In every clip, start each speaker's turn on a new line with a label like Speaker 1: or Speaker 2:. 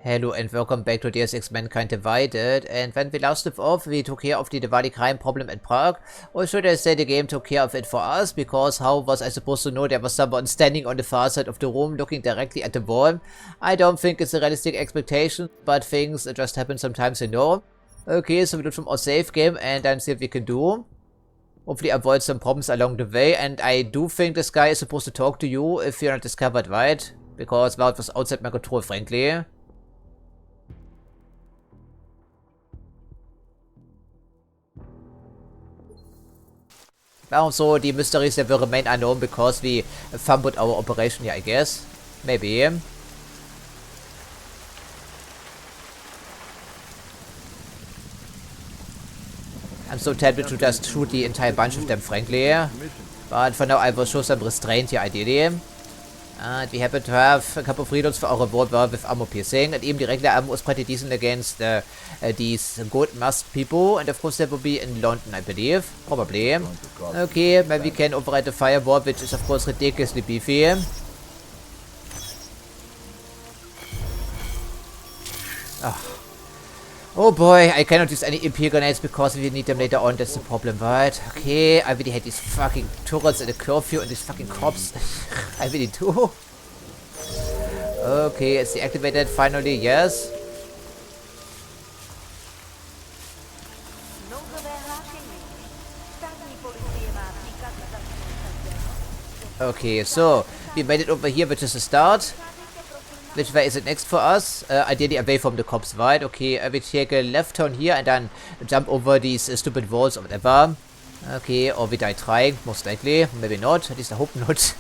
Speaker 1: Hello and welcome back to Deus Ex Mankind Divided, and when we last left off, we took care of the Diwali crime problem in Prague, or should I say the game took care of it for us, because how was I supposed to know there was someone standing on the far side of the room looking directly at the wall? I don't think it's a realistic expectation, but things just happen sometimes, you know. Okay, so we look from our save game and then see what we can do. Hopefully avoid some problems along the way, and I do think this guy is supposed to talk to you if you're not discovered, right? Because, well, it was outside my control, frankly. Also, the mysteries that will remain unknown because we fumbled our operation here, I guess. Maybe. I'm so tempted to just shoot the entire bunch of them, frankly. But for now, I will show some restraint here, ideally. And we happen to have a couple of reloads for our revolver with ammo piercing. And even the regular ammo is pretty decent against these gold masked people. And of course, that will be in London, I believe. Probably. Okay, maybe we can override the firewall, which is of course ridiculously beefy. Oh boy, I cannot use any EP grenades because we need them later on, that's the problem, right? Okay, I really hate these fucking turrets and the curfew and these fucking cops. I really do. Okay, it's deactivated finally, yes. Okay, so we made it over here, which is a start. Which way is it next for us? Ideally away from the cops, right? Okay, we take a left turn here and then jump over these stupid walls or whatever. Okay, or we die trying, most likely. Maybe not, at least I hope not.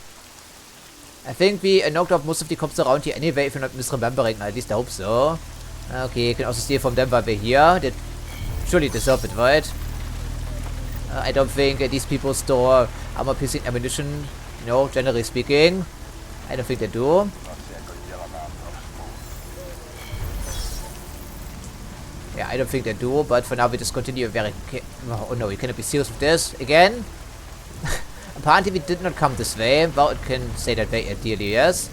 Speaker 1: I think we knocked off most of the cops around here anyway, if you're not misremembering. At least I hope so. Okay, you can also steal from them while we're here. They surely deserve it, right? I don't think these people store armor-piercing ammunition, you know, generally speaking. I don't think they do. Yeah, I don't think they do, but for now we just continue very... Oh no, you cannot be serious with this. Again? Apparently we did not come this way. Well, it can say that way ideally, yes.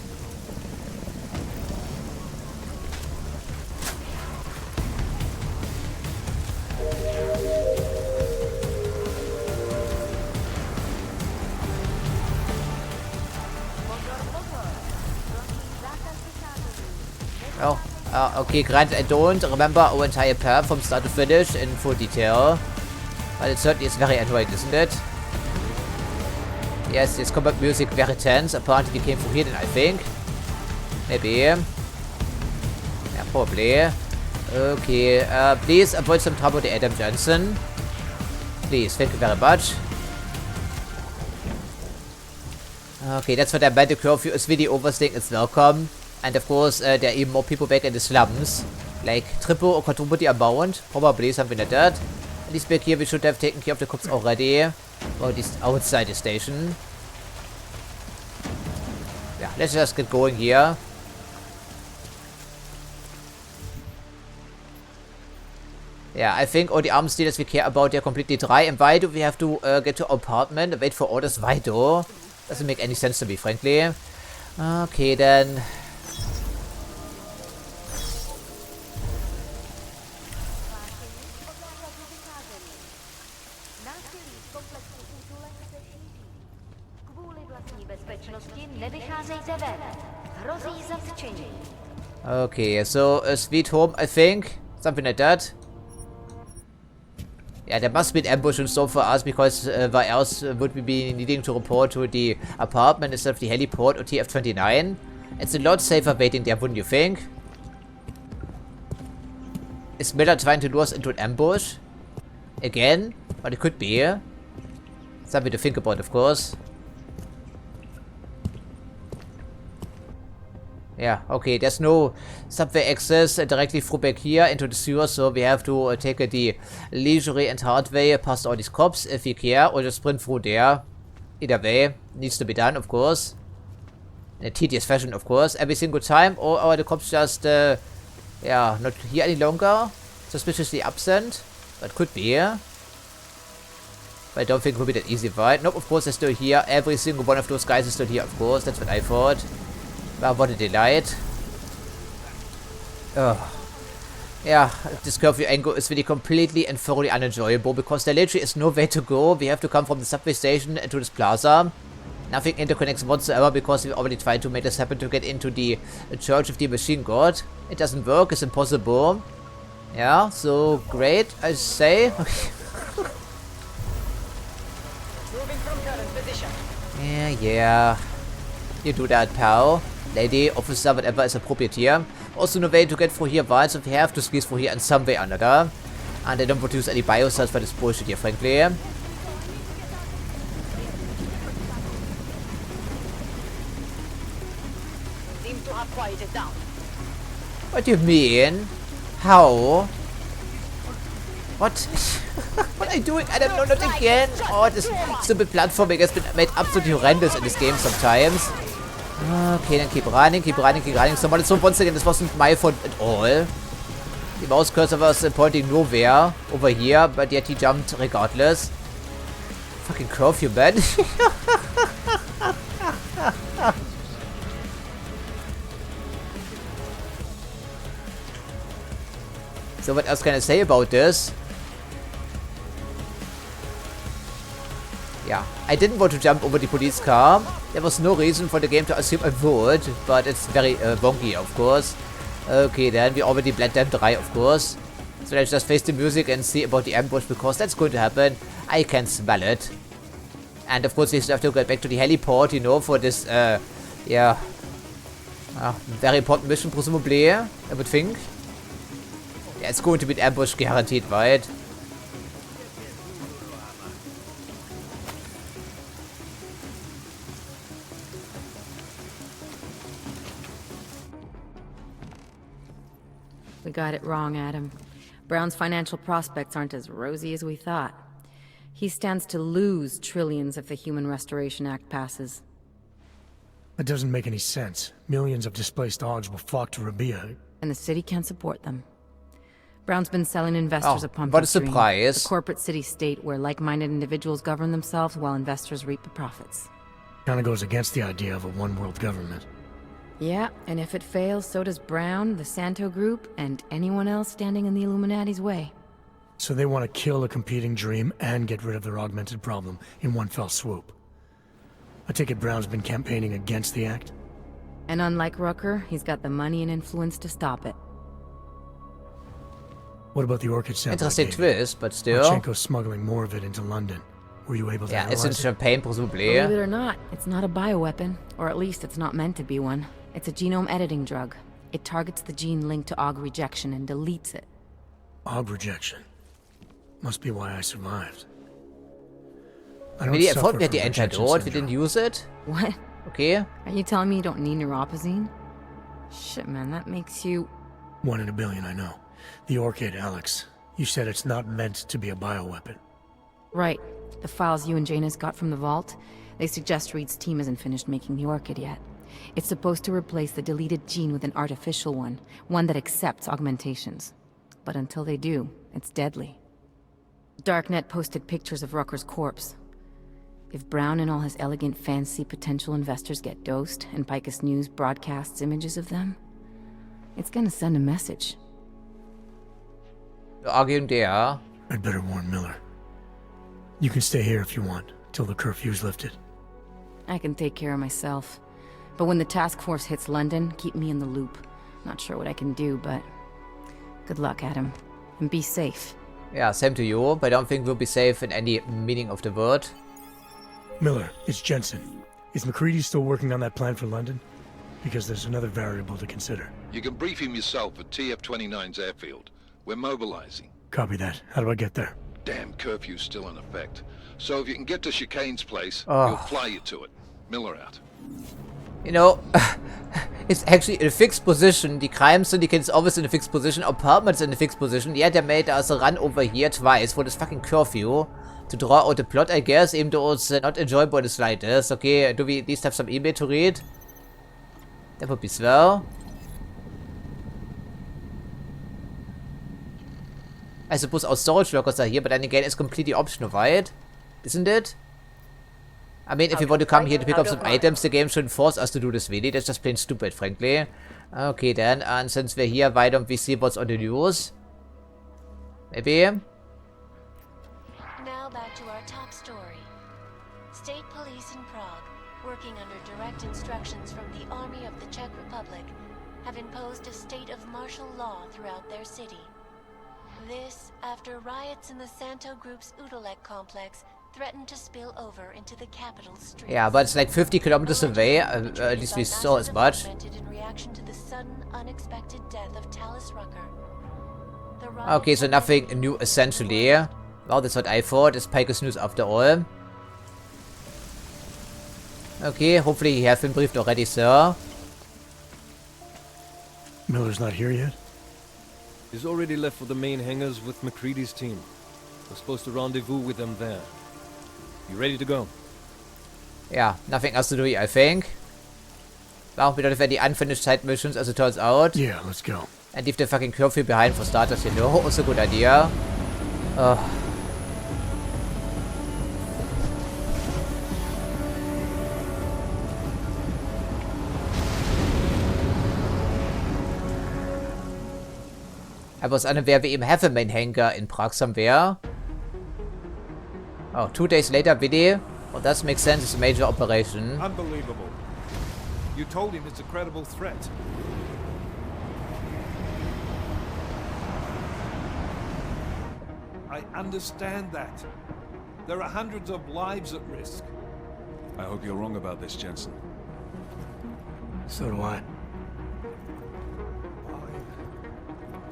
Speaker 1: Oh. Okay, granted, I don't remember our entire path from start to finish in full detail. But it certainly is very annoying, isn't it? Yes, this combat music very tense. Apparently we came from here then, I think. Maybe. Yeah, probably. Okay, please avoid some trouble with Adam Jensen. Please, thank you very much. Okay, that's what I meant. The curfew is really overstaying its welcome. And of course, there are even more people back in the slums. Like triple or quadruple the amount. Probably something like that. At least back here we should have taken care of the cops already. Or at least outside the station. Yeah, let's just get going here. Yeah, I think all the arms dealers we care about, they're completely dry. And why do we have to get to our apartment and wait for orders? Why though? Doesn't make any sense to me, frankly. Okay, then... Okay, so a sweet home, I think. Something like that. Yeah, there must be an ambush in store for us, because why else would we be needing to report to the apartment instead of the heliport or TF-29? It's a lot safer waiting there, wouldn't you think? Is Miller trying to lure us into an ambush? Again? But it could be. Something to think about, of course. Yeah, okay, there's no subway access directly through back here into the sewer, so we have to take the leisurely and hard way past all these cops if we care, or just sprint through there. Either way, needs to be done, of course. In a tedious fashion, of course, every single time, or are the cops just, yeah, not here any longer? Suspiciously absent? But could be. But I don't think it will be that easy, right? Nope, of course they're still here. Every single one of those guys is still here, of course. That's what I thought. Wow, what a delight. Yeah, this curfew angle is really completely and thoroughly unenjoyable because there literally is no way to go. We have to come from the subway station to this plaza. Nothing interconnects whatsoever because we already tried to make this happen to get into the Church of the Machine God. It doesn't work, it's impossible. Yeah, so great, I say. Yeah. You do that, pal. Lady, officer, whatever is appropriate here. Also no way to get through here, right? So we have to squeeze through here in some way or another. And they don't produce any biocells for this bullshit here, frankly.
Speaker 2: Quieted down.
Speaker 1: What do you mean? How? What? What are you doing? I don't know, not again. Oh, this stupid platforming has been made absolutely horrendous in this game sometimes. Okay, then keep running. Somebody, so once again, this wasn't my fault at all. The mouse cursor was pointing nowhere over here, but yet he jumped regardless. Fucking curfew, man. So what else can I say about this? Yeah, I didn't want to jump over the police car. There was no reason for the game to assume I would, but it's very wonky, of course. Okay, then we already bled them dry, of course. So let's just face the music and see about the ambush, because that's going to happen. I can smell it. And of course we still have to get back to the heliport, you know, for this, yeah, very important mission, presumably, I would think. Yeah, it's going to be an ambush guaranteed, right?
Speaker 3: We got it wrong, Adam. Brown's financial prospects aren't as rosy as we thought. He stands to lose trillions if the Human Restoration Act passes.
Speaker 4: That doesn't make any sense. Millions of displaced Augs will flock to Rabia.
Speaker 3: And the city can't support them. Brown's been selling investors a pumpkin
Speaker 1: what a
Speaker 3: stream,
Speaker 1: surprise.
Speaker 3: a corporate city-state where like-minded individuals govern themselves while investors reap the profits.
Speaker 4: Kinda goes against the idea of a one-world government.
Speaker 3: Yeah, and if it fails, so does Brown, the Santo Group, and anyone else standing in the Illuminati's way.
Speaker 4: So they want to kill a competing dream and get rid of their augmented problem in one fell swoop. I take it Brown's been campaigning against the act?
Speaker 3: And unlike Rucker, he's got the money and influence to stop it.
Speaker 4: What about the orchid sample?
Speaker 1: Interesting twist, but still.
Speaker 4: Marchenko's smuggling more of it into London. Were you able to
Speaker 1: Yeah, it's in champagne, presumably.
Speaker 3: Believe it or not, it's not a bioweapon, or at least it's not meant to be one. It's a genome editing drug. It targets the gene linked to Aug rejection and deletes it.
Speaker 4: Aug rejection. Must be why I survived. I
Speaker 1: Maybe I
Speaker 4: suffer
Speaker 1: thought we had the
Speaker 4: from
Speaker 1: antidote,
Speaker 4: rejection
Speaker 1: we didn't
Speaker 4: syndrome.
Speaker 1: use it.
Speaker 3: What?
Speaker 1: Okay.
Speaker 3: Are you telling me you don't need neuropozyne? Shit, man, that makes you...
Speaker 4: 1 in a billion, I know. The orchid, Alex. You said it's not meant to be a bioweapon.
Speaker 3: Right. The files you and Janus got from the vault, they suggest Reed's team isn't finished making the orchid yet. It's supposed to replace the deleted gene with an artificial one that accepts augmentations. But until they do, it's deadly. Darknet posted pictures of Rucker's corpse. If Brown and all his elegant fancy potential investors get dosed, and Picus News broadcasts images of them, it's gonna send a message.
Speaker 1: Arguing there.
Speaker 4: I'd better warn Miller. You can stay here if you want, till the curfew's lifted.
Speaker 3: I can take care of myself. But when the task force hits London, keep me in the loop. Not sure what I can do, but... good luck, Adam. And be safe.
Speaker 1: Yeah, same to you, but I don't think we'll be safe in any meaning of the word.
Speaker 4: Miller, it's Jensen. Is McCready still working on that plan for London? Because there's another variable to consider.
Speaker 5: You can brief him yourself at TF-29's airfield. We're mobilizing.
Speaker 4: Copy that. How do I get there?
Speaker 5: Damn curfew's still in effect. So if you can get to Chicane's place,
Speaker 1: Oh.
Speaker 5: he'll fly you to it. Miller out.
Speaker 1: You know, it's actually in a fixed position. The crime syndicate is always in a fixed position. Apartments in a fixed position. Yeah, they made us run over here twice for this fucking curfew. To draw out the plot, I guess, even though it's not enjoyable in the slightest. Okay, do we at least have some email to read? That would be swell. I suppose our storage workers are here, but then again, it's completely optional, right? Isn't it? I mean, if you want to come here to pick up some items, the game shouldn't force us to do this really. That's just plain stupid, frankly. Okay then, and since we're here, why don't we see what's on the news? Maybe?
Speaker 6: Now back to our top story. State police in Prague, working under direct instructions from the Army of the Czech Republic, have imposed a state of martial law throughout their city. This after riots in the Santo Group's Udalek complex threatened to spill over into the capital streets.
Speaker 1: Yeah, but it's like 50 kilometers away, at least we saw as much.
Speaker 6: In reaction to the sudden, unexpected death of Talis Rucker.
Speaker 1: Okay, so nothing new essentially. Well, that's what I thought. It's Pike's news after all. Okay, hopefully you have been briefed already, sir.
Speaker 4: Miller's not here yet?
Speaker 7: He's already left for the main hangars with McCready's team. We're supposed to rendezvous with them there. You ready to go?
Speaker 1: Yeah, nothing else to do here, I think. Well, we don't have any unfinished side missions as it turns out.
Speaker 4: Yeah, let's go.
Speaker 1: And leave the fucking curfew behind for starters, you know. Also a good idea. I was unaware we even have a main hangar in Prague somewhere. Oh, 2 days later, really? Well, that makes sense. It's a major operation.
Speaker 8: Unbelievable. You told him it's a credible threat. I understand that. There are hundreds of lives at risk.
Speaker 9: I hope you're wrong about this, Jensen.
Speaker 4: So do I.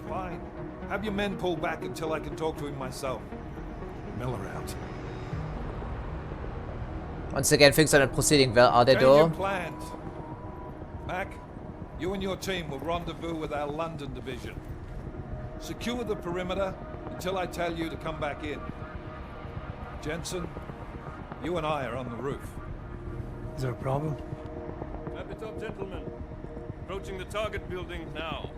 Speaker 8: Fine. Have your men pull back until I can talk to him myself. Miller out.
Speaker 1: Once again, things are not proceeding well, are they
Speaker 8: Change your
Speaker 1: though?
Speaker 8: plans. Mac, you and your team will rendezvous with our London division. Secure the perimeter until I tell you to come back in. Jensen, you and I are on the roof.
Speaker 4: Is there a problem?
Speaker 7: Wrap it up, gentlemen. Approaching the target building now.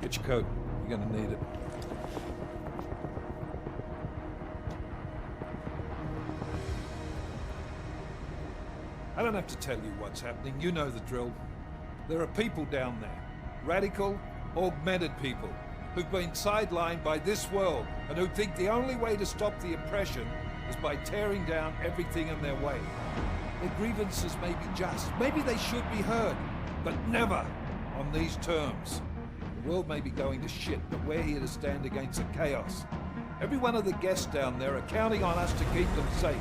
Speaker 8: Get your coat. You're gonna need it. I don't have to tell you what's happening. You know the drill. There are people down there. Radical, augmented people who've been sidelined by this world and who think the only way to stop the oppression is by tearing down everything in their way. Their grievances may be just. Maybe they should be heard, but never on these terms. The world may be going to shit, but we're here to stand against the chaos. Every one of the guests down there are counting on us to keep them safe.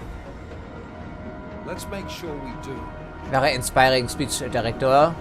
Speaker 8: Let's make sure we do.
Speaker 1: Very inspiring speech, Director.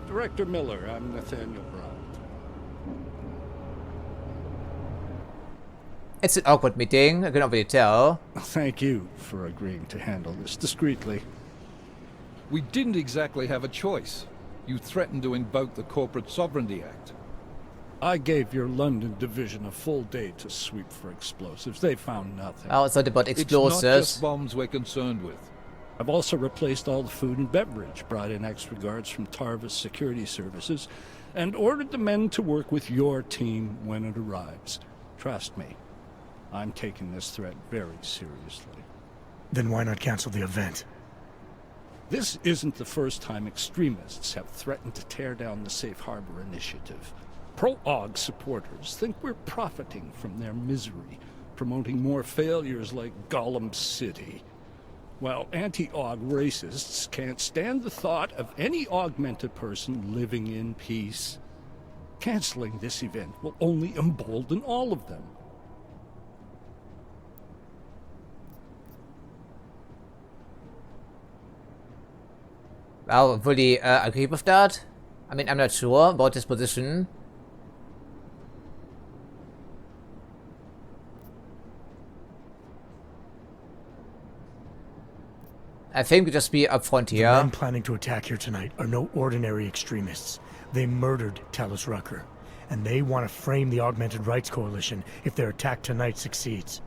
Speaker 10: Director Miller, I'm Nathaniel Brown.
Speaker 1: It's an awkward meeting, I can already tell.
Speaker 10: Thank you for agreeing to handle this discreetly.
Speaker 8: We didn't exactly have a choice. You threatened to invoke the Corporate Sovereignty Act.
Speaker 10: I gave your London division a full day to sweep for explosives. They found nothing.
Speaker 1: Oh, it's not about explosives.
Speaker 8: It's not just bombs we're concerned with.
Speaker 10: I've also replaced all the food and beverage, brought in extra guards from Tarvis Security Services, and ordered the men to work with your team when it arrives. Trust me, I'm taking this threat very seriously.
Speaker 4: Then why not cancel the event?
Speaker 10: This isn't the first time extremists have threatened to tear down the Safe Harbor Initiative. Pro-AUG supporters think we're profiting from their misery, promoting more failures like Gollum City. While anti-AUG racists can't stand the thought of any augmented person living in peace. Canceling this event will only embolden all of them.
Speaker 1: Well, will he agree with that? I mean, I'm not sure about his position. I think we just be upfront
Speaker 4: The
Speaker 1: here.
Speaker 4: men planning to attack here tonight are no ordinary extremists. They murdered Talus Rucker, and they want to frame the Augmented Rights Coalition if their attack tonight succeeds.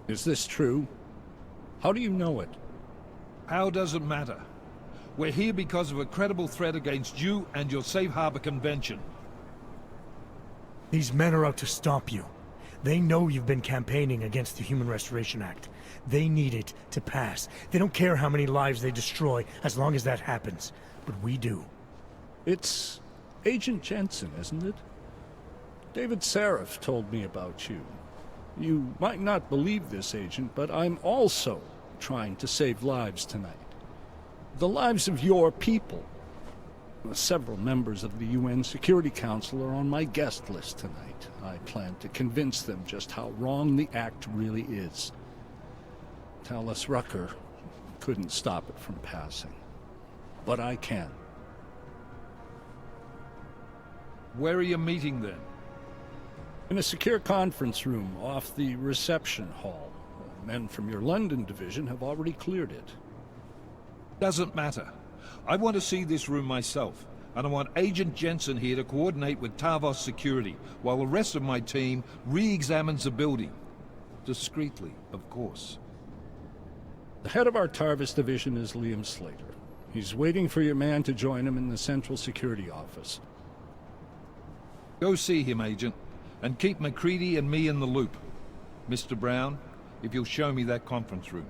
Speaker 10: Is this true? How do you know it?
Speaker 8: How does it matter? We're here because of a credible threat against you and your Safe Harbor Convention.
Speaker 4: These men are out to stop you. They know you've been campaigning against the Human Restoration Act. They need it to pass. They don't care how many lives they destroy as long as that happens. But we do.
Speaker 10: It's Agent Jensen, isn't it? David Seraph told me about you. You might not believe this, Agent, but I'm also trying to save lives tonight. The lives of your people. Several members of the UN Security Council are on my guest list tonight. I plan to convince them just how wrong the act really is. Talus Rucker couldn't stop it from passing. But I can.
Speaker 8: Where are you meeting then?
Speaker 10: In a secure conference room off the reception hall. Men from your London division have already cleared it.
Speaker 8: Doesn't matter. I want to see this room myself, and I want Agent Jensen here to coordinate with Tavos Security, while the rest of my team re-examines the building. Discreetly, of course.
Speaker 10: The head of our Tarvis division is Liam Slater. He's waiting for your man to join him in the Central Security Office.
Speaker 8: Go see him, Agent, and keep MacReady and me in the loop. Mr. Brown, if you'll show me that conference room.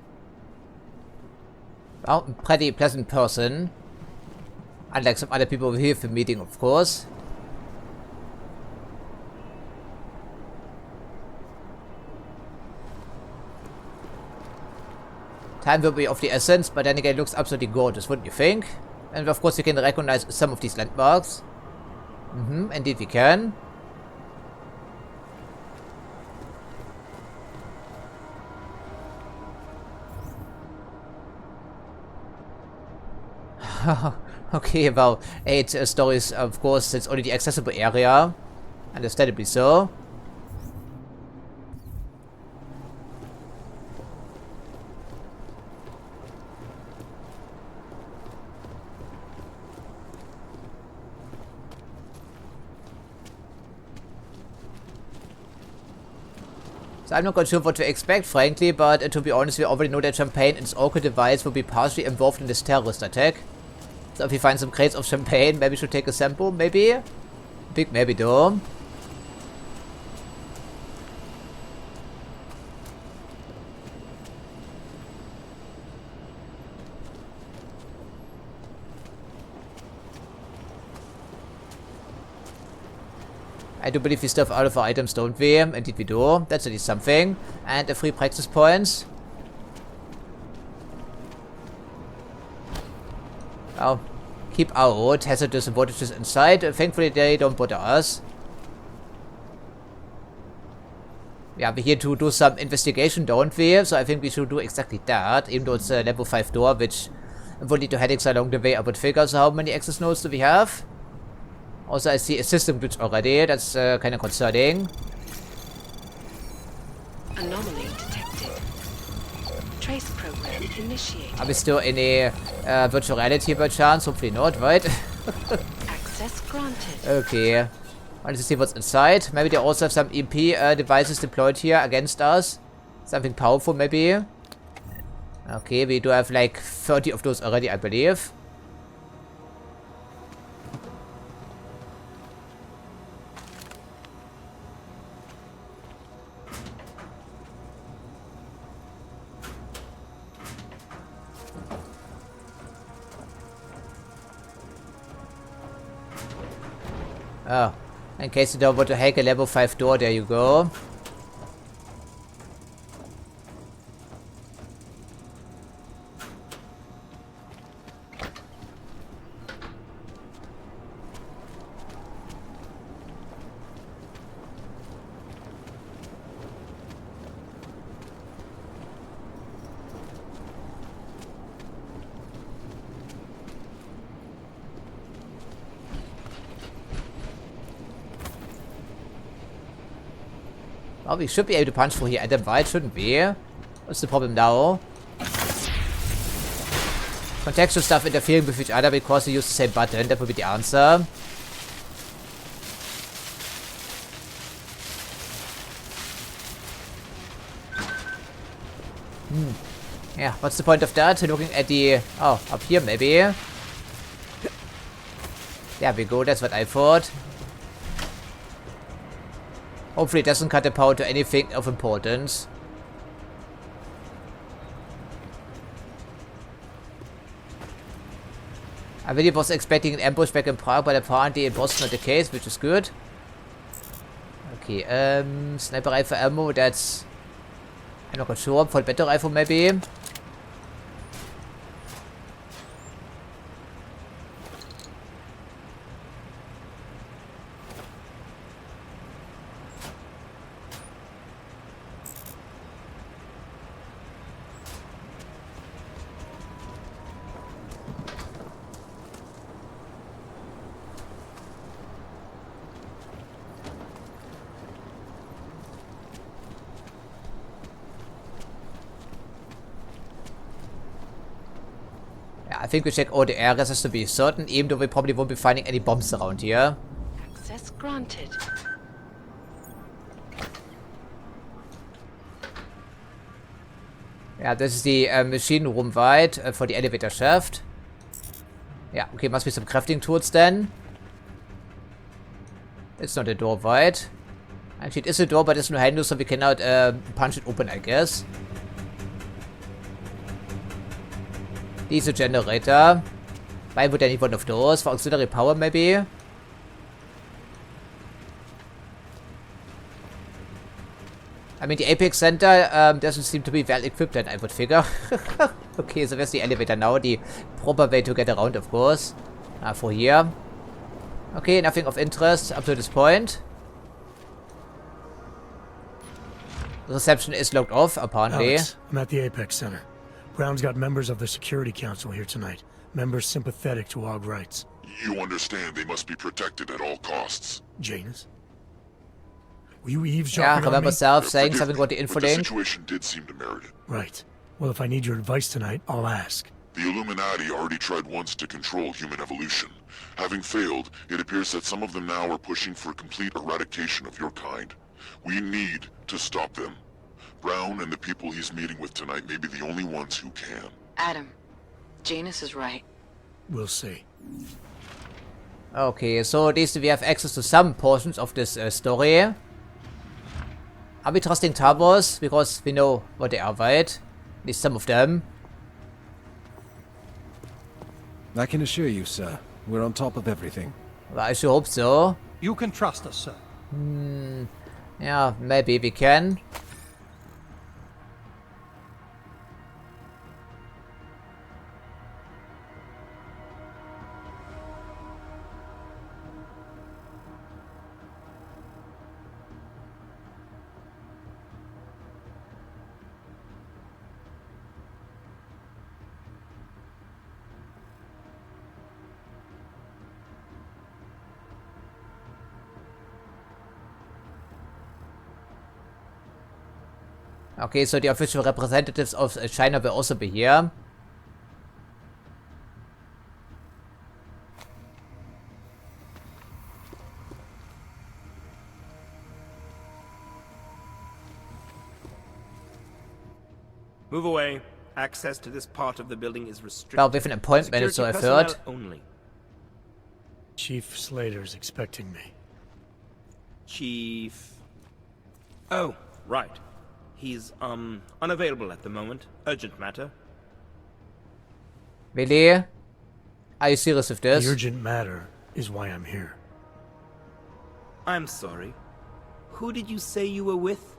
Speaker 1: Well, a pretty pleasant person. Unlike some other people over here for meeting, of course. Time will be of the essence, but then again it looks absolutely gorgeous, wouldn't you think? And of course you can recognize some of these landmarks. Indeed we can. Okay, well, 8 stories, of course, it's only the accessible area. Understandably so. So I'm not quite sure what to expect, frankly, but to be honest, we already know that champagne and its Orca device will be partially involved in this terrorist attack. So if we find some crates of champagne, maybe we should take a sample, maybe? Big maybe though. I do believe we still have all of our items, don't we? Indeed we do. That's at least something. And a free practice points. Oh, keep out. Hazardous and voltages inside. Thankfully they don't bother us. Yeah, we're here to do some investigation, don't we? So I think we should do exactly that. Even though it's a level 5 door, which will lead to headaches along the way, I would figure. So how many access nodes do we have? Also I see a system glitch already. That's kind of concerning.
Speaker 11: Anomaly detected. Trace program initiated.
Speaker 1: Are we still in a virtual reality by chance? Hopefully not, right?
Speaker 11: Access granted.
Speaker 1: Okay. Want to see what's inside. Maybe they also have some EP devices deployed here against us. Something powerful, maybe. Okay, we do have like 30 of those already, I believe. Oh, in case you don't want to hack a level 5 door, there you go. Oh, we should be able to punch through here at the right, shouldn't we? What's the problem now? Contextual stuff interfering with each other because they use the same button. That would be the answer. Yeah, what's the point of that? Looking at the... Oh, up here maybe. There we go, that's what I thought. Hopefully it doesn't cut the power to anything of importance. I really was expecting an ambush back in Prague, but apparently it was not the case, which is good. Okay, sniper rifle ammo, that's... I'm not quite sure, full battle rifle maybe. I think we check all the areas just to be certain, even though we probably won't be finding any bombs around here.
Speaker 11: Access granted.
Speaker 1: Yeah, this is the machine room wide for the elevator shaft. Yeah, okay, must be some crafting tools then. It's not a door wide. Actually, it is a door, but there's no handle, so we cannot punch it open, I guess. Diesel generator. Why would I need one of those? For auxiliary power, maybe? I mean, the Apex Center doesn't seem to be well equipped, then I would figure. Okay, so where's the elevator now? The proper way to get around, of course. For here. Okay, nothing of interest up to this point. The reception is locked off, apparently.
Speaker 4: Alex, I'm at the Apex Center. Brown's got members of the Security Council here tonight. Members sympathetic to AUG rights.
Speaker 12: You understand they must be protected at all costs.
Speaker 4: Janus? Were you eavesdropping
Speaker 1: Yeah,
Speaker 4: on
Speaker 1: remember
Speaker 4: me?
Speaker 1: self saying something about the info
Speaker 12: but the
Speaker 1: link?
Speaker 12: situation did seem to merit it.
Speaker 4: Right. Well, if I need your advice tonight, I'll ask.
Speaker 12: The Illuminati already tried once to control human evolution. Having failed, it appears that some of them now are pushing for complete eradication of your kind. We need to stop them. Brown and the people he's meeting with tonight may be the only ones who can.
Speaker 11: Adam, Janus is right.
Speaker 4: We'll see.
Speaker 1: Okay, so at least we have access to some portions of this story. Are we trusting Tabors? Because we know what they are, right? At least some of them.
Speaker 7: I can assure you, sir, we're on top of everything.
Speaker 1: Well, I sure hope so.
Speaker 13: You can trust us, sir.
Speaker 1: Yeah, maybe we can. Okay, so the official representatives of China will also be here.
Speaker 14: Move away. Access to this part of the building is restricted.
Speaker 1: Well, with an appointment, so I've heard.
Speaker 14: Only.
Speaker 4: Chief Slater's expecting me.
Speaker 14: Chief... Oh, right. He's, unavailable at the moment. Urgent matter.
Speaker 1: Really? Are you serious with this?
Speaker 4: The urgent matter is why I'm here.
Speaker 14: I'm sorry. Who did you say you were with?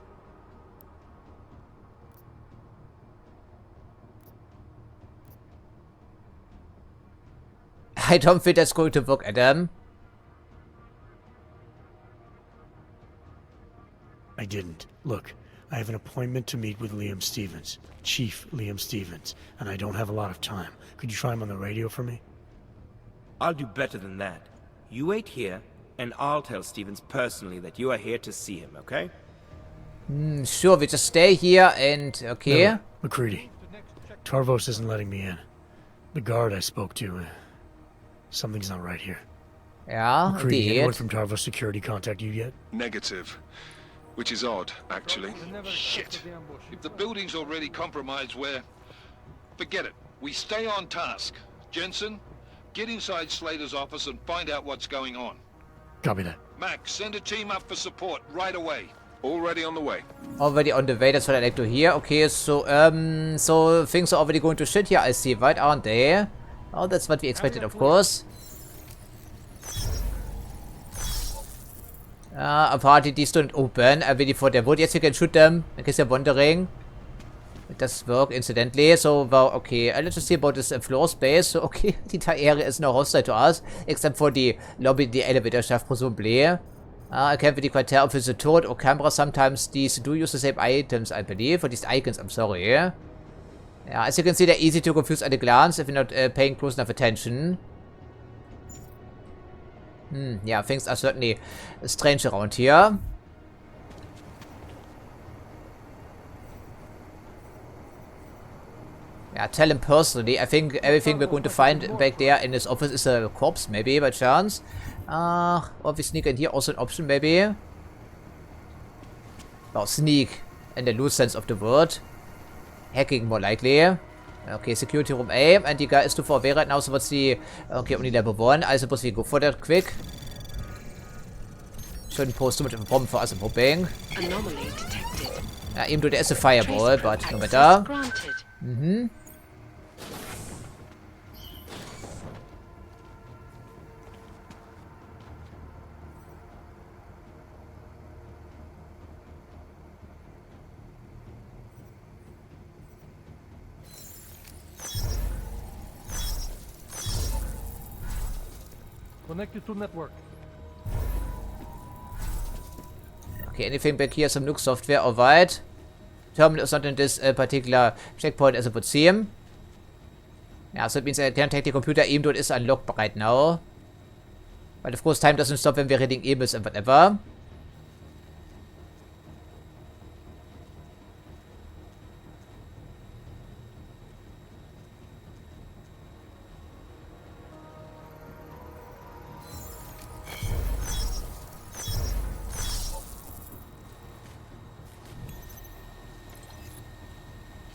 Speaker 1: I don't think that's going to work, Adam.
Speaker 4: I didn't. Look, I have an appointment to meet with Liam Stevens, Chief Liam Stevens, and I don't have a lot of time. Could you try him on the radio for me?
Speaker 14: I'll do better than that. You wait here, and I'll tell Stevens personally that you are here to see him, okay?
Speaker 1: Sure, we just stay here and... okay.
Speaker 4: No, McCready. Tarvos isn't letting me in. The guard I spoke to, something's not right here.
Speaker 1: Ja,
Speaker 4: McCready, anyone
Speaker 1: indeed.
Speaker 4: from Tarvos Security contact you yet?
Speaker 9: Negative. Which is odd, actually.
Speaker 8: Shit. If the building's already compromised, forget it. We stay on task. Jensen, get inside Slater's office and find out what's going on.
Speaker 4: Copy that.
Speaker 8: Max, send a team up for support right away.
Speaker 9: Already on the way.
Speaker 1: Already on the way, that's what I like to hear. Okay, so things are already going to shit here, I see, right, aren't they? Oh, that's what we expected, of course. Apparently these don't open. I'm waiting for the wood. Yes, you can shoot them, in case you're wondering. It does work, incidentally. So, well, okay, let's just see about this floor space. So, okay, the entire area is now hostile to us, except for the lobby, the elevator shaft, presumably. I can't really quite tell if it's a turret or camera. Sometimes these do use the same items, I believe, or these icons, I'm sorry. Yeah, as you can see, they're easy to confuse at a glance if you're not paying close enough attention. Yeah, things are certainly strange around here. Yeah, tell him personally. I think everything we're going to find back there in his office is a corpse, maybe, by chance. Or we sneak in here, also an option, maybe. Well, sneak, in the loose sense of the word. Hacking, more likely. Okay, security room A, and the guy is too far away right now, so what's the... Okay, only level 1, I suppose we go for that quick. Shouldn't pose too much of a problem for us, I'm hoping.
Speaker 11: Anomaly detected.
Speaker 1: Even though there is a fireball, but no matter.
Speaker 7: Connected to network.
Speaker 1: Okay, anything back here? Some Nuke software, alright. Terminal is not in this particular checkpoint as it would seem. Yeah, so it means I can take the computer even though it is unlocked right now. But of course, time doesn't stop when we're reading emails and whatever.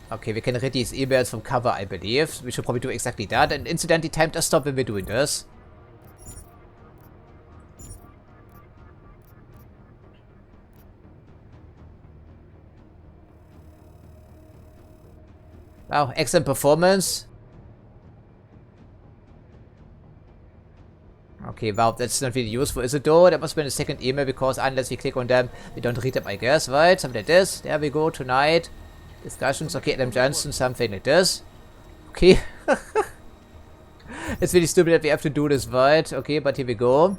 Speaker 1: Okay, we can read these emails from cover, I believe. We should probably do exactly that. And incidentally, time does stop when we're doing this. Wow, excellent performance. Okay, wow, that's not really useful, is it though? That must have been a second email, because unless we click on them, we don't read them, I guess, right? Something like this. There we go, tonight. Discussions, okay, Adam Jensen, something like this. Okay. It's really stupid that we have to do this, right? Okay, but here we go.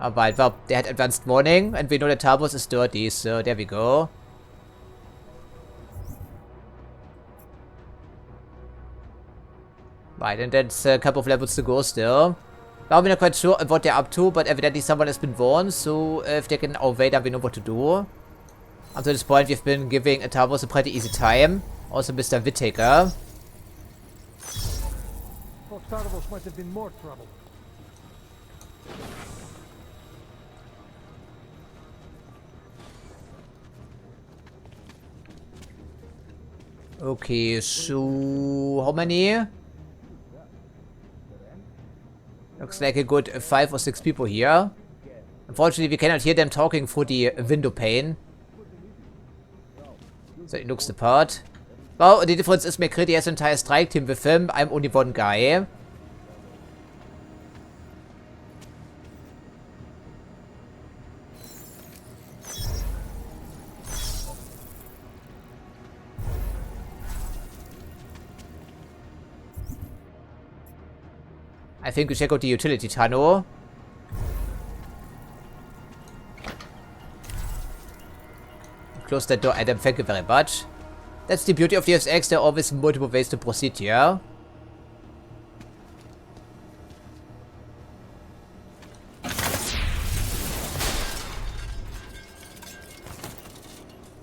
Speaker 1: Alright, well, they had advanced warning, and we know that Tarvos is dirty, so there we go. Right, and that's a couple of levels to go still. Now we're not quite sure what they're up to, but evidently someone has been warned, so if they can obey, then we know what to do. Up to this point, we've been giving Tarvos a pretty easy time. Also, Mr. Whittaker.
Speaker 7: Thought Tarvos might have been more trouble.
Speaker 1: Okay, so how many? Looks like a good 5 or 6 people here. Unfortunately, we cannot hear them talking through the window pane. So it looks the part. Well, the difference is McCready has an entire strike team with him. I'm only one guy. I think we check out the utility tunnel. Close that door, Adam. Thank you very much. That's the beauty of Deus Ex. There are always multiple ways to proceed here.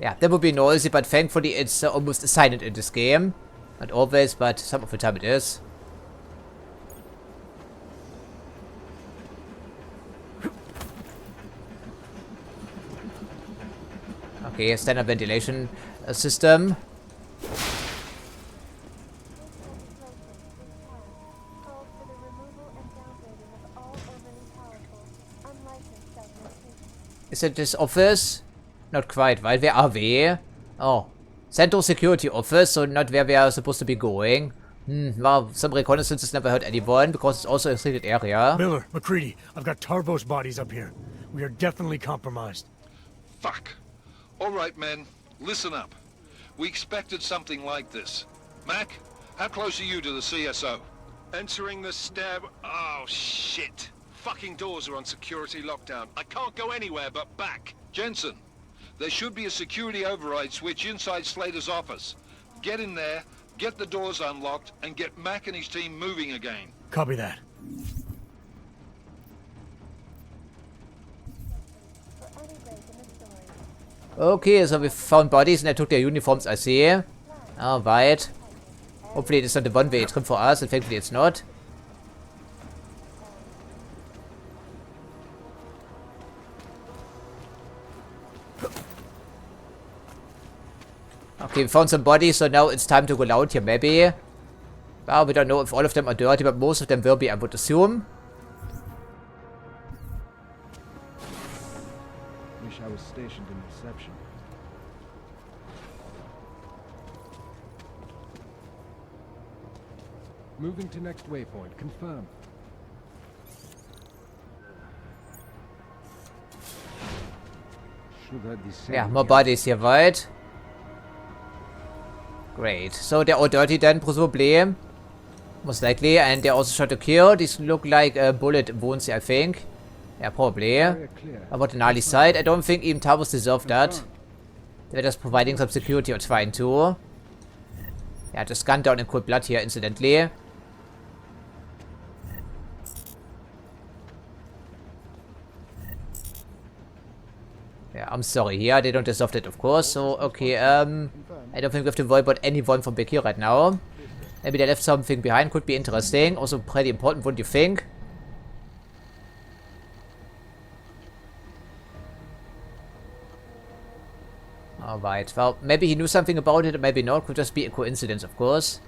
Speaker 1: Yeah, that would be noisy, but thankfully it's almost silent in this game. Not always, but some of the time it is. Okay, standard ventilation system. Is it this office? Not quite, right? Where are we? Oh. Central Security Office, so not where we are supposed to be going. Well, some reconnaissances never hurt anyone, because it's also a restricted area.
Speaker 4: Miller, McCready, I've got Tarbo's bodies up here. We are definitely compromised.
Speaker 8: Fuck. All right, men. Listen up. We expected something like this. Mac, how close are you to the CSO?
Speaker 9: Entering the stair... Oh, shit. Fucking doors are on security lockdown. I can't go anywhere but back.
Speaker 8: Jensen, there should be a security override switch inside Slater's office. Get in there, get the doors unlocked, and get Mac and his team moving again.
Speaker 4: Copy that.
Speaker 1: Okay, so we found bodies and they took their uniforms, I see. Alright. Hopefully it's not a one-way trip for us, and thankfully it's not. Okay, we found some bodies, so now it's time to go out here, maybe. Well, we don't know if all of them are dirty, but most of them will be, I would assume.
Speaker 13: Wish I was stationed in reception. Moving to next waypoint. Confirm.
Speaker 1: Yeah, more bodies here, right? Great. So they're all dirty then, presumably. Most likely. And they're also shot to kill. These look like bullet wounds, I think. Yeah, probably. About the gnarly side, I don't think even Tarbos deserve that. They're just providing some security or trying to. Yeah, just gunned down in cold blood here, incidentally. Yeah, I'm sorry here, they don't deserve that, of course. So, okay, I don't think we have to worry about anyone from back here right now. Maybe they left something behind, could be interesting. Also pretty important, wouldn't you think? Alright, well, maybe he knew something about it, or maybe not. Could just be a coincidence, of course.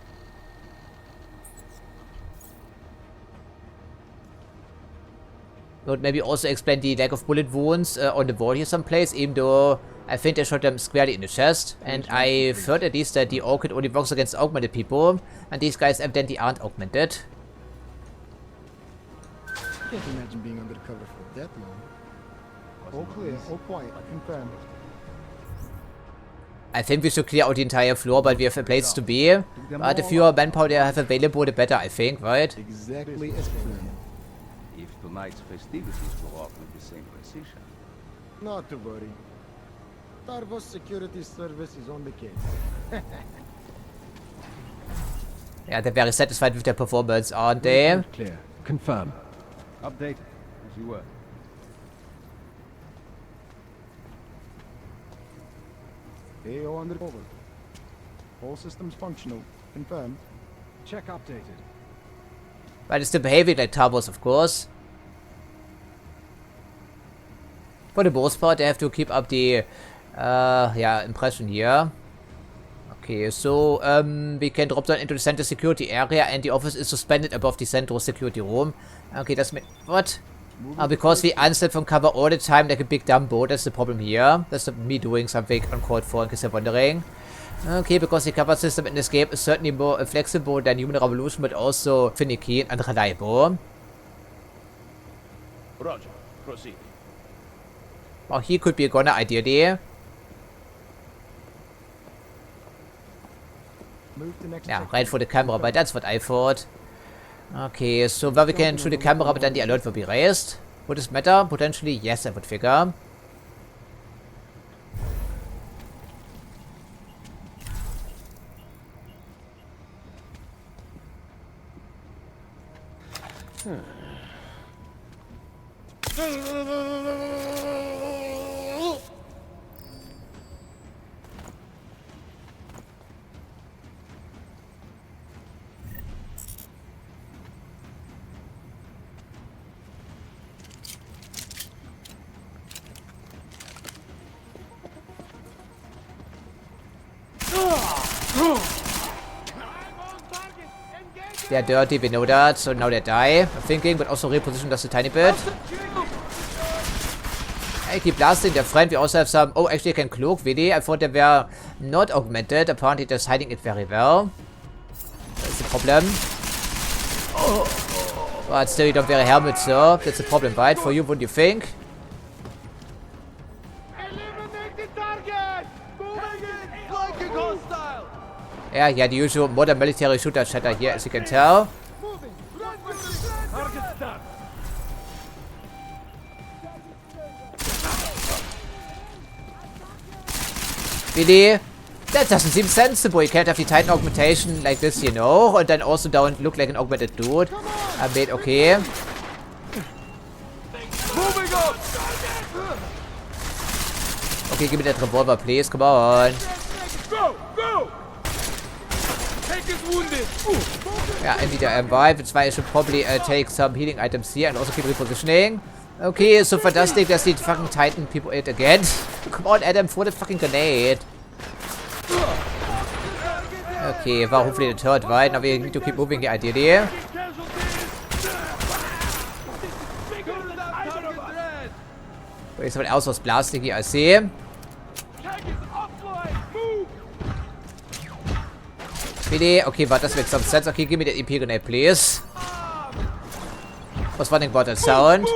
Speaker 1: Would maybe also explain the lack of bullet wounds on the wall here someplace, even though I think they shot them squarely in the chest. And I've heard at least that the orchid only works against augmented people, and these guys evidently aren't augmented.
Speaker 13: Can't imagine being under the cover for that long. All clear, all quiet, confirmed.
Speaker 1: I think we should clear out the entire floor, but we have a place to be. But the fewer manpower they have available, the better, I think, right?
Speaker 13: Exactly as planned.
Speaker 15: If tonight's festivities go off with the same precision.
Speaker 13: Not to worry. Tarvos Security Service is on the case.
Speaker 1: Yeah, they're very satisfied with their performance, aren't they?
Speaker 13: Clear. Confirm.
Speaker 15: Update as you were.
Speaker 13: AO under over. All systems functional. Confirmed. Check updated.
Speaker 1: But it's still behaving like Tarbos, of course. For the most part, they have to keep up the yeah, impression here. Okay, so we can drop down into the center security area, and the office is suspended above the central security room. Okay, that's what? Because we unstepped from cover all the time like a big Dumbo. That's the problem here. That's not me doing something uncalled for, in case you're wondering. Okay, because the cover system in this game is certainly more flexible than Human Revolution, but also finicky and unreliable.
Speaker 15: Roger. Proceed.
Speaker 1: Well, he could be a gunner ideally. Yeah, right for the camera, but that's what I thought. Okay, so where we can shoot the camera, but then the alert will be raised. Would this matter? Potentially, yes, I would figure. They're dirty, we know that, so now they die. I'm thinking, but also reposition just a tiny bit. I keep blasting their friend. We also have some... Oh, actually I can cloak, really? I thought they were not augmented. Apparently just hiding it very well. That's the problem. But still you don't wear a helmet, so that's a problem, right? For you, wouldn't you think? Yeah, the usual modern military shooter chatter here, as you can tell. Really? That doesn't seem sensible. You can't have the Titan augmentation like this, you know, and then also don't look like an augmented dude. I mean, okay. Okay, give me that revolver, please. Come on. Yeah, I need a revive. That's why I should probably take some healing items here and also keep repositioning. Okay, so fantastic. There's the fucking Titan people it again. Come on, Adam, throw the fucking grenade. Okay, well, hopefully the turret, right? Now we need to keep moving here, ideally. Wait, someone else was blasting here, I see. Really? Okay, but that makes some sense. Okay, give me the EP grenade, please. Was wondering about that sound.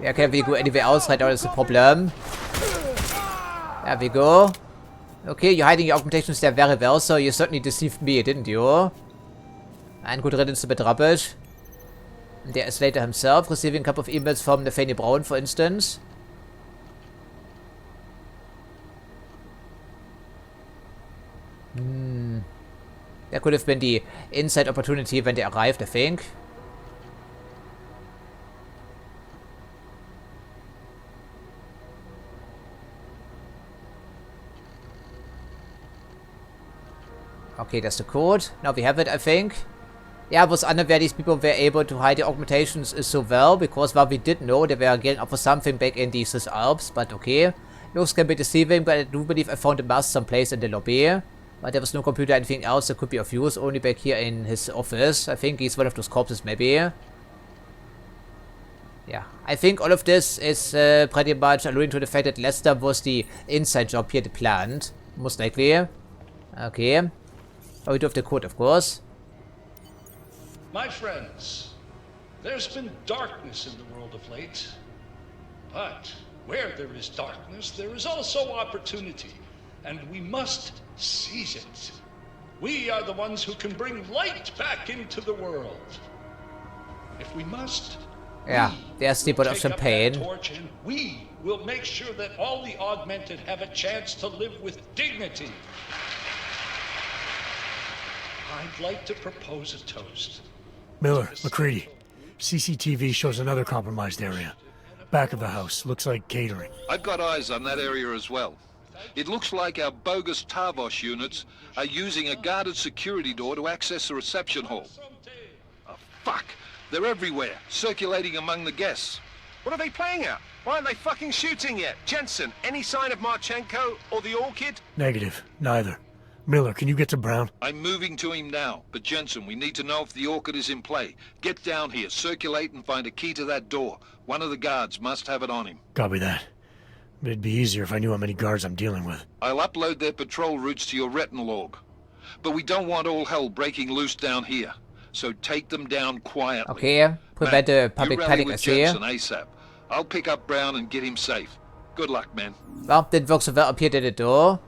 Speaker 1: Yeah, can we go anywhere else right now? That's the problem. There we go. Okay, you're hiding your augmentations there very well, so you certainly deceived me, didn't you? And good riddance to bit rubbish. And there is Slater himself, receiving a couple of emails from the Fanny Brown, for instance. That could have been the inside opportunity when they arrived, I think. Okay, that's the code. Now we have it, I think. Yeah, it was unaware these people were able to hide the augmentations so well, because while we did know they were getting up for something back in the Swiss Alps, but okay. Looks can be deceiving, but I do believe I found a mask someplace in the lobby. But there was no computer or anything else that could be of use, only back here in his office. I think he's one of those corpses, maybe. Yeah, I think all of this is pretty much alluding to the fact that Lester was the inside job here, the plant. Most likely. Okay. Oh, we do have the code, of course.
Speaker 10: My friends, there's been darkness in the world of late. But where there is darkness, there is also opportunity. And we must seize it. We are the ones who can bring light back into the world. If we must,
Speaker 1: yeah, there's the bottle of champagne.
Speaker 10: Torch and we will make sure that all the augmented have a chance to live with dignity. I'd like to propose a toast.
Speaker 4: Miller, McCready. CCTV shows another compromised area. Back of the house. Looks like catering.
Speaker 5: I've got eyes on that area as well. It looks like our bogus Tavos units are using a guarded security door to access the reception hall. Oh, fuck! They're everywhere, circulating among the guests.
Speaker 9: What are they playing at? Why aren't they fucking shooting yet? Jensen, any sign of Marchenko or the Orchid?
Speaker 4: Negative. Neither. Miller, can you get to Brown?
Speaker 5: I'm moving to him now, but Jensen, we need to know if the Orchid is in play. Get down here, circulate and find a key to that door. One of the guards must have it on him.
Speaker 4: Copy that. It'd be easier if I knew how many guards I'm dealing with.
Speaker 5: I'll upload their patrol routes to your retinal log. But we don't want all hell breaking loose down here. So take them down quietly.
Speaker 1: Okay, prevent the public panic, I see.
Speaker 5: Jensen ASAP. I'll pick up Brown and get him safe. Good luck, man.
Speaker 1: Well, didn't work so well up here, did it, though?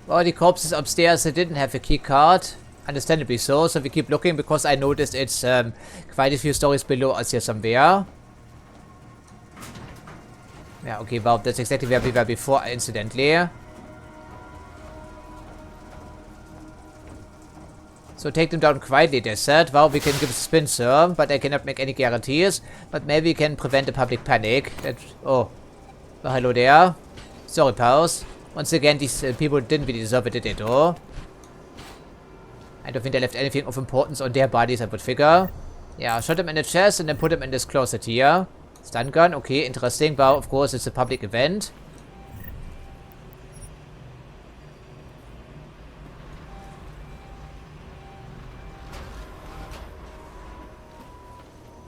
Speaker 1: Well, the corpses upstairs, they didn't have a key card. Understandably so, so we keep looking because I noticed it's quite a few stories below us here somewhere. Yeah, okay, well, that's exactly where we were before, incidentally. So take them down quietly, they said. Well, we can give a spin, sir, but I cannot make any guarantees. But maybe we can prevent the public panic. Oh. Well, hello there. Sorry, pals. Once again, these people didn't really deserve it, did they, though? I don't think they left anything of importance on their bodies, I would figure. Yeah, shot them in the chest and then put them in this closet here. Stun gun, okay, interesting. Well, of course, it's a public event.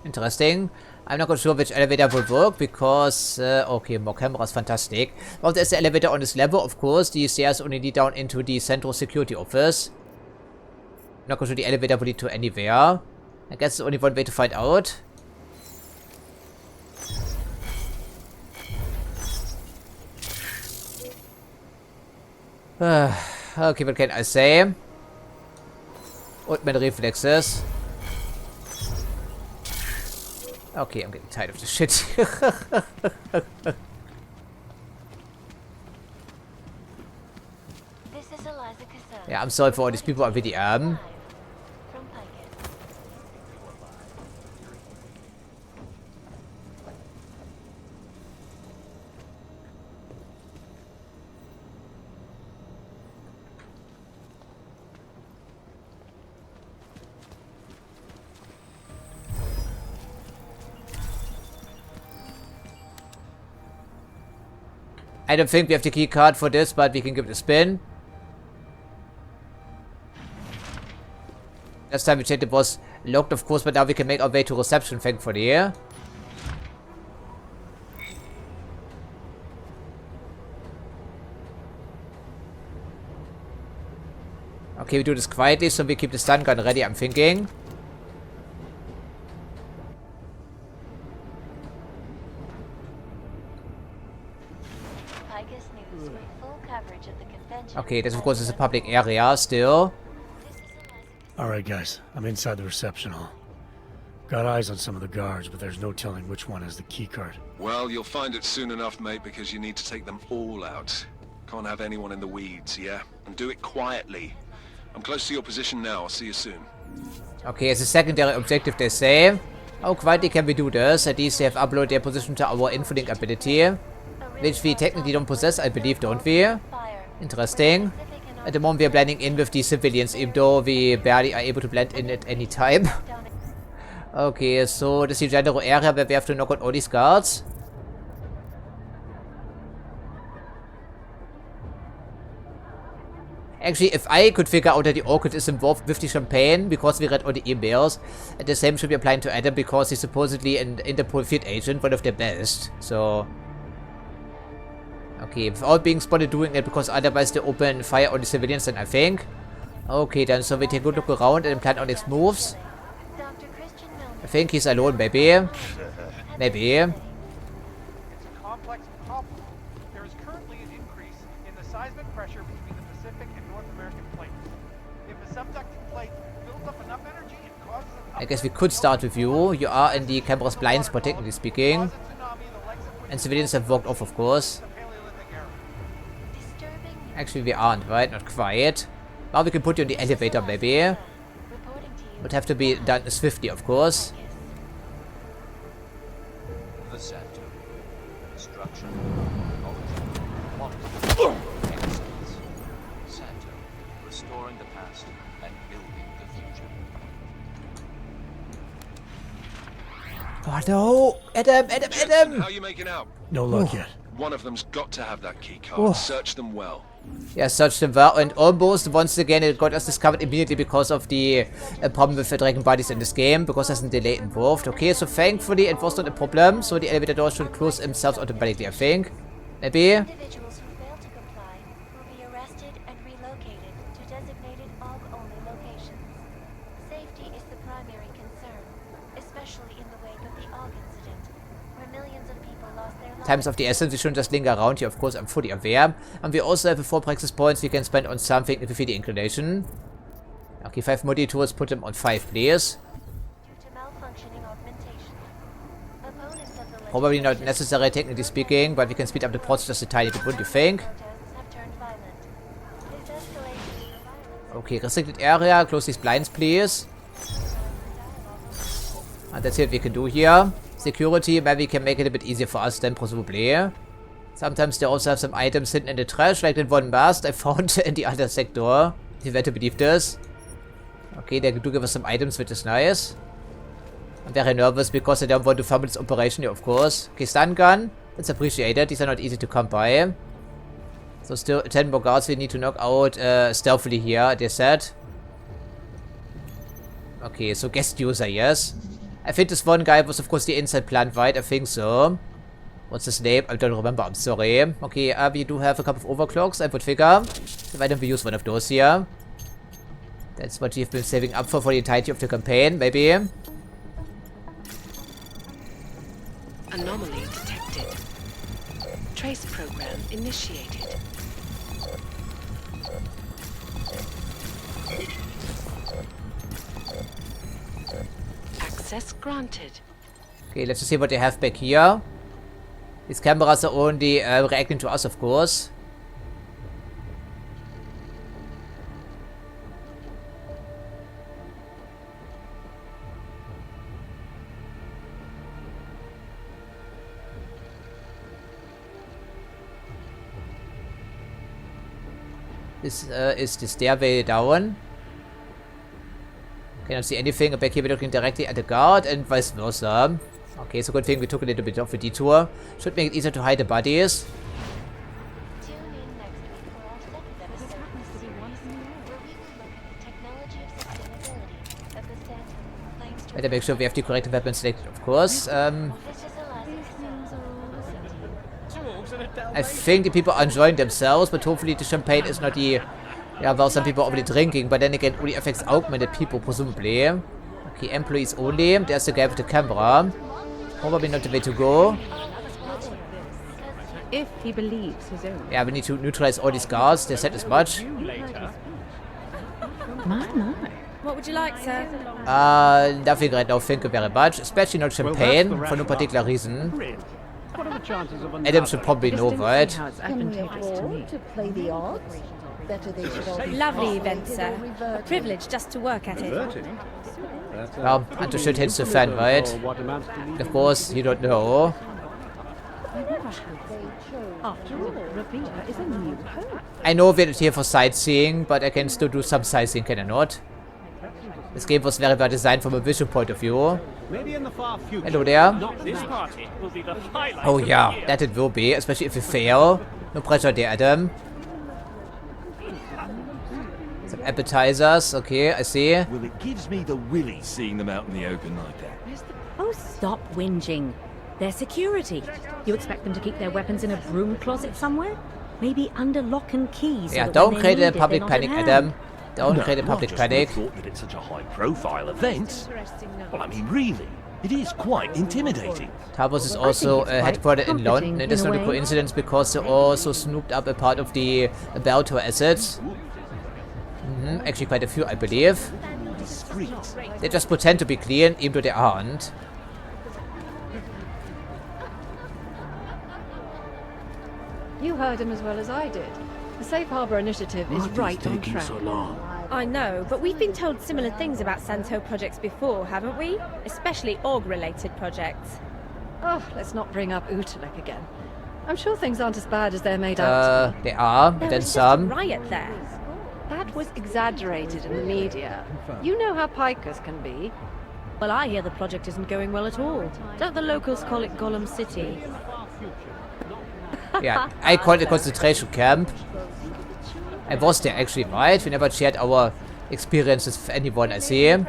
Speaker 1: Interesting. I'm not quite sure which elevator will work because, okay, more cameras, fantastic. Well, there's the elevator on this level, of course. The stairs only lead down into the central security office. Not quite sure the elevator will lead to anywhere. I guess there's only one way to find out. Okay, what can I say? Und meine Reflexes. Okay, I'm getting tired of this shit. Yeah, I'm sorry for all these people on VDM. I don't think we have the key card for this, but we can give it a spin. Last time we checked it was locked, of course, but now we can make our way to reception, thankfully. Okay, we do this quietly, so we keep the stun gun ready, I'm thinking. Okay, this of course is a public area still.
Speaker 4: Alright guys, I'm inside the reception hall. Got eyes on some of the guards, but there's no telling which one has the keycard.
Speaker 9: Well, you'll find it soon enough, mate, because you need to take them all out. Can't have anyone in the weeds, yeah? And do it quietly. I'm close to your position now. I'll see you soon.
Speaker 1: Okay, it's a secondary objective, they say. How quietly can we do this? At least they have uploaded their position to our infilling ability. Which we technically don't possess, I believe, don't we? Interesting. At the moment we are blending in with the civilians, even though we barely are able to blend in at any time. Okay, so this is the general area where we have to knock out all these guards. Actually, if I could figure out that the Orchid is involved with the champagne, because we read all the emails, and the same should be applying to Adam, because he's supposedly an Interpol field agent, one of the best, so... Okay, without being spotted doing it, because otherwise they open fire on the civilians, then I think. Okay, then so we take a good look around and plan our next moves. I think he's alone, maybe. Maybe.
Speaker 16: It's a complex problem. There is currently an increase in the seismic pressure between the Pacific and North American plates. If the subducting plate builds up enough energy, it causes an
Speaker 1: I guess we could start with you. You are in the camera's blind spot, technically speaking. And civilians have walked off, of course. Actually, we aren't, right? Not quite. Now we can put you in the elevator, maybe. Would have to be done swiftly, of course.
Speaker 15: The center. Destruction. Excellence. Center. Restoring the past and building the future.
Speaker 1: Oh no! Adam! Adam! Adam!
Speaker 9: How are you making out?
Speaker 4: No luck yet.
Speaker 9: One of them's got to have that key card. Search them well.
Speaker 1: Yeah, searched them well, and almost once again it got us discovered immediately because of the problem with the dragon bodies in this game, because there's a delay involved. Okay, so thankfully it was not a problem, so the elevator doors should close themselves automatically, I think. Maybe?
Speaker 6: Individuals who fail to comply will be arrested and relocated to designated AUG-only locations. Safety is the primary concern, especially in the wake of the AUG incident, where millions of people lost their lives.
Speaker 1: Times of the essence, we shouldn't just linger around here, of course, I'm fully aware. And we also have 4 praxis points we can spend on something if we feel the inclination. Okay, 5 modi tools, put them on 5, please.
Speaker 6: Due to malfunctioning augmentation, opponents of the
Speaker 1: Probably not necessary, technically speaking, but we can speed up the process just a tiny bit, wouldn't you think?
Speaker 6: have turned violent. This escalation of violence
Speaker 1: Okay, restricted area, close these blinds, please. And that's it we can do here. Security, maybe we can make it a bit easier for us then, presumably. Sometimes they also have some items hidden in the trash, like that one mask I found in the other sector. If you were to believe this. Okay, they do give us some items, which is nice. I'm very nervous because I don't want to fumble this operation here, of course. Okay, stun gun. That's appreciated. These are not easy to come by. So still 10 more guards we need to knock out stealthily here, they said. Okay, so guest user, yes. I think this one guy was of course the inside plant, right? I think so. What's his name? I don't remember, I'm sorry. Okay, we do have a couple of overclocks, I would figure. Why don't we use one of those here? That's what we've been saving up for the entirety of the campaign, maybe.
Speaker 11: Anomaly detected. Trace program initiated. Access granted.
Speaker 1: Okay, let's just see what they have back here. These cameras are only reacting to us, of course. This is the stairway down. Cannot see anything. Back here we're looking directly at the guard and vice versa. Okay, so good thing we took a little bit of a detour. Should make it easier to hide the bodies. Better make sure we have the correct weapon selected, of course. I think the people are enjoying themselves, but hopefully the champagne is not the... Yeah, well, some people are already drinking, but then again, only affects augmented people, presumably. Okay, employees only. There's the guy with the camera. Probably not the way to go.
Speaker 3: If he believes his own.
Speaker 1: Yeah, we need to neutralize all these guards. They said as much.
Speaker 3: My.
Speaker 17: What would you like, sir?
Speaker 1: Nothing right now, thank you very much. Especially not champagne, for no particular reason. Adam should probably know, right?
Speaker 17: Lovely event, sir. A privilege just to work at it.
Speaker 1: Well, and to shoot hits the fan, right? Of course, you don't know.
Speaker 3: After all, Rebecca is a new hope.
Speaker 1: I know we're not here for sightseeing, but I can still do some sightseeing, can I not? This game was very well designed from a visual point of view.
Speaker 18: Maybe in the far future.
Speaker 1: Hello there.
Speaker 18: This party will be the highlight.
Speaker 1: Oh yeah, that it will be, especially if we fail. No pressure there, Adam. Some appetizers, okay, I see.
Speaker 19: Well, it gives me the willies seeing them out in the open like that.
Speaker 20: Oh, stop whinging. They're security. You expect them to keep their weapons in a broom closet somewhere? Maybe under lock and key. So
Speaker 1: yeah, don't create a public panic, Adam. Don't create a public panic.
Speaker 19: I thought that it's such a high-profile event. Well, I mean, really, it is quite intimidating.
Speaker 1: Tabos is also headquartered in London. It is not a coincidence because they also snooped up a part of the Beltor assets. Actually, quite a few, I believe. They just pretend to be clean, even though they aren't.
Speaker 21: You heard him as well as I did. The Safe Harbor Initiative is right on track.
Speaker 17: I know, but we've been told similar things about Santo projects before, haven't we? Especially org-related projects.
Speaker 21: Oh, let's not bring up Utelek again. I'm sure things aren't as bad as they're made out to be.
Speaker 1: They are, but then some.
Speaker 17: There was just a riot there.
Speaker 21: That was exaggerated in the media. You know how pikers can be.
Speaker 20: Well, I hear the project isn't going well at all. Don't the locals call it Gollum City?
Speaker 1: Yeah, I call it a concentration camp. I was there actually, right? We never shared our experiences with anyone, I see. Not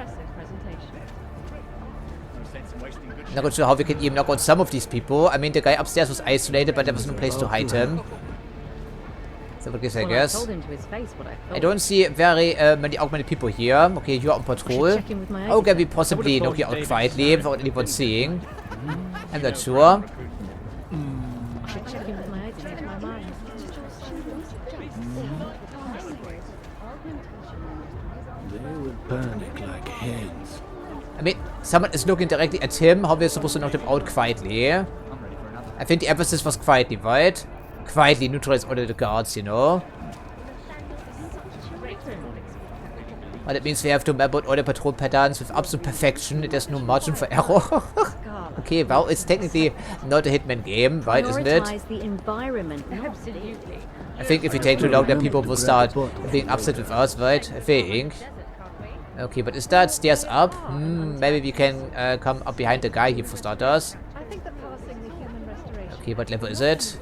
Speaker 1: quite sure how we can even knock out some of these people. I mean, the guy upstairs was isolated, but there was no place to hide him. So what gives I guess? I don't see very many augmented people here. Okay, you're on patrol. How can we possibly knock you out quietly without anyone seeing? I'm not sure.
Speaker 19: They would panic like hens.
Speaker 1: I mean, someone is looking directly at him. How are we supposed to knock them out quietly? I think the emphasis was quietly, right? Quietly neutralize all of the guards, you know? But that means we have to map out all the patrol patterns with absolute perfection. There's no margin for error. Okay, well, it's technically not a Hitman game, right, isn't it?
Speaker 20: The environment.
Speaker 17: Absolutely.
Speaker 1: I think if we take too long, then people will start being upset with us, right? I think. Okay, but is that stairs up? Maybe we can come up behind the guy here for starters. Okay, what level is it?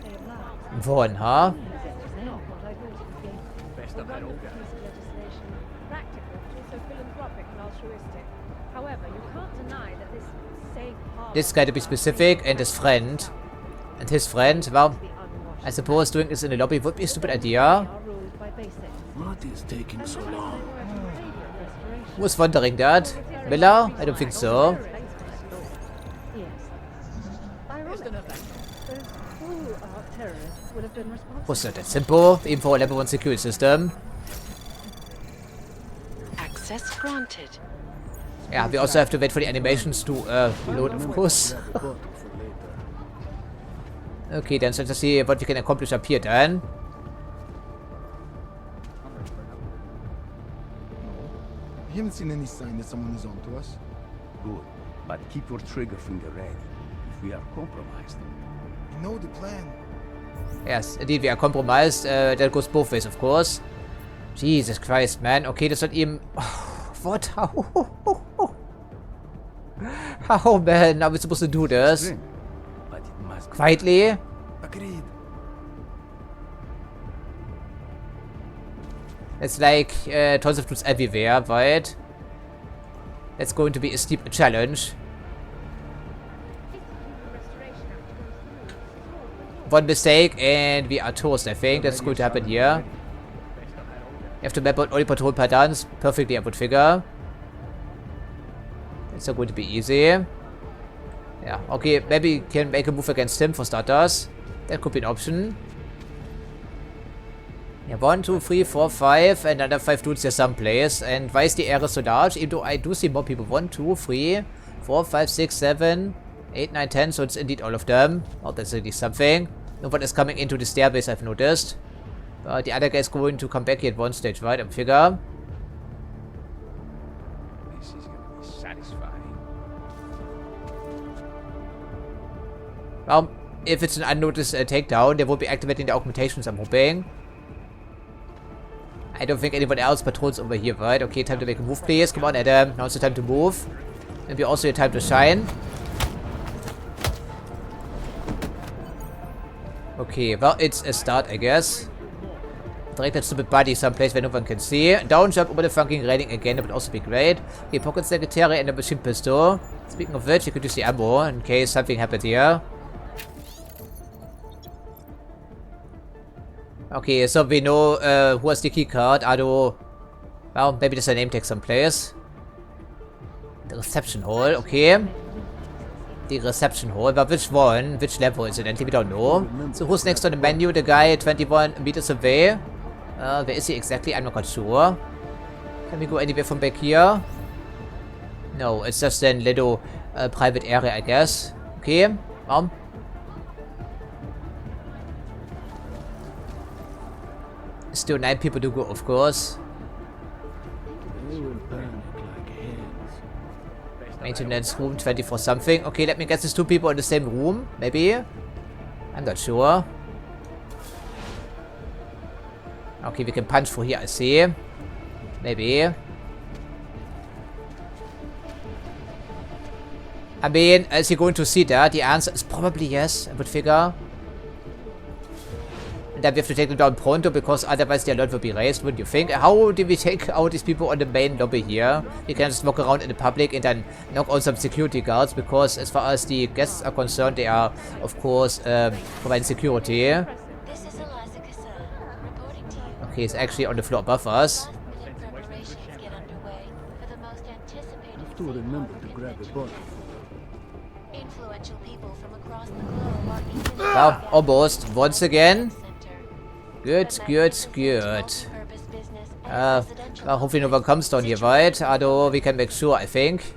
Speaker 1: 1, huh?
Speaker 17: The run of the piece of legislation, practical but also philanthropic and altruistic. However, you can't deny that this safe harbor...
Speaker 1: This guy to be specific, and his friend. And his friend, well, I suppose doing this in the lobby would be a stupid idea.
Speaker 19: What is taking so long?
Speaker 1: Who was wondering that? Miller? I don't think so. Was not that simple, even for a level 1 security system.
Speaker 11: Access granted.
Speaker 1: Yeah, we also have to wait for the animations to load, of course. Okay, then let's see what we can accomplish up here then.
Speaker 13: You haven't seen any sign that someone is on to us?
Speaker 19: Good, but keep your trigger finger ready. If we are compromised.
Speaker 13: You know the plan.
Speaker 1: Yes, indeed, we are compromised. That goes both ways, of course. Jesus Christ, man. Okay, das wird ihm... What? How, man? Are we supposed to do this? Quietly?
Speaker 13: Agreed.
Speaker 1: It's like tons of tools everywhere, right? That's going to be a steep challenge. One mistake and we are toast, I think. That's going to happen here. You have to map out all the patrol patterns perfectly, I would figure. It's not going to be easy. Yeah, okay, maybe we can make a move against him for starters. That could be an option. Yeah, 1, 2, 3, 4, 5, and another 5 dudes here someplace. And why is the area so large? Even though I do see more people. 1, 2, 3, 4, 5, 6, 7, 8, 9, 10. So it's indeed all of them. Oh, that's really something. No one is coming into the stairways, I've noticed. The other guy is going to come back here at one stage, right? I figure.
Speaker 9: This is going to be satisfying.
Speaker 1: Well, if it's an unnoticed takedown, they won't be activating the augmentations, I'm hoping. I don't think anyone else patrols over here, right? Okay, time to make a move, please. Come on, Adam. Now's the time to move. Maybe also your time to shine. Okay, well, it's a start, I guess. Direct that stupid body someplace where no one can see. Down jump over the fucking railing again, that would also be great. Okay, pocket secretary and a machine pistol. Speaking of which, you could use the ammo in case something happened here. Okay, so we know who has the key card. Ado. Well, maybe there's a name tag someplace. The reception hall, okay. The reception hall, but which one? Which level incidentally? We don't know. So who's next on the menu? The guy 21 meters away. Where is he exactly? I'm not quite sure. Can we go anywhere from back here? No, it's just a little private area, I guess. Okay, still 9 people to go, of course. Maintenance room 24 something. Okay, let me guess, there's 2 people in the same room, maybe? I'm not sure. Okay, we can punch through here, I see. Maybe. I mean, is he going to see that? The answer is probably yes, I would figure. And then we have to take them down pronto, because otherwise the alert will be raised, wouldn't you think? How do we take out these people on the main lobby here? We can just walk around in the public and then knock on some security guards, because as far as the guests are concerned, they are, of course, providing security. Okay, he's actually on the floor above us.
Speaker 19: Have to remember to grab a bottle.
Speaker 1: Well, almost. Once again. Good, good, good. Well, hopefully no one comes down here, right? Although we can make sure, I think.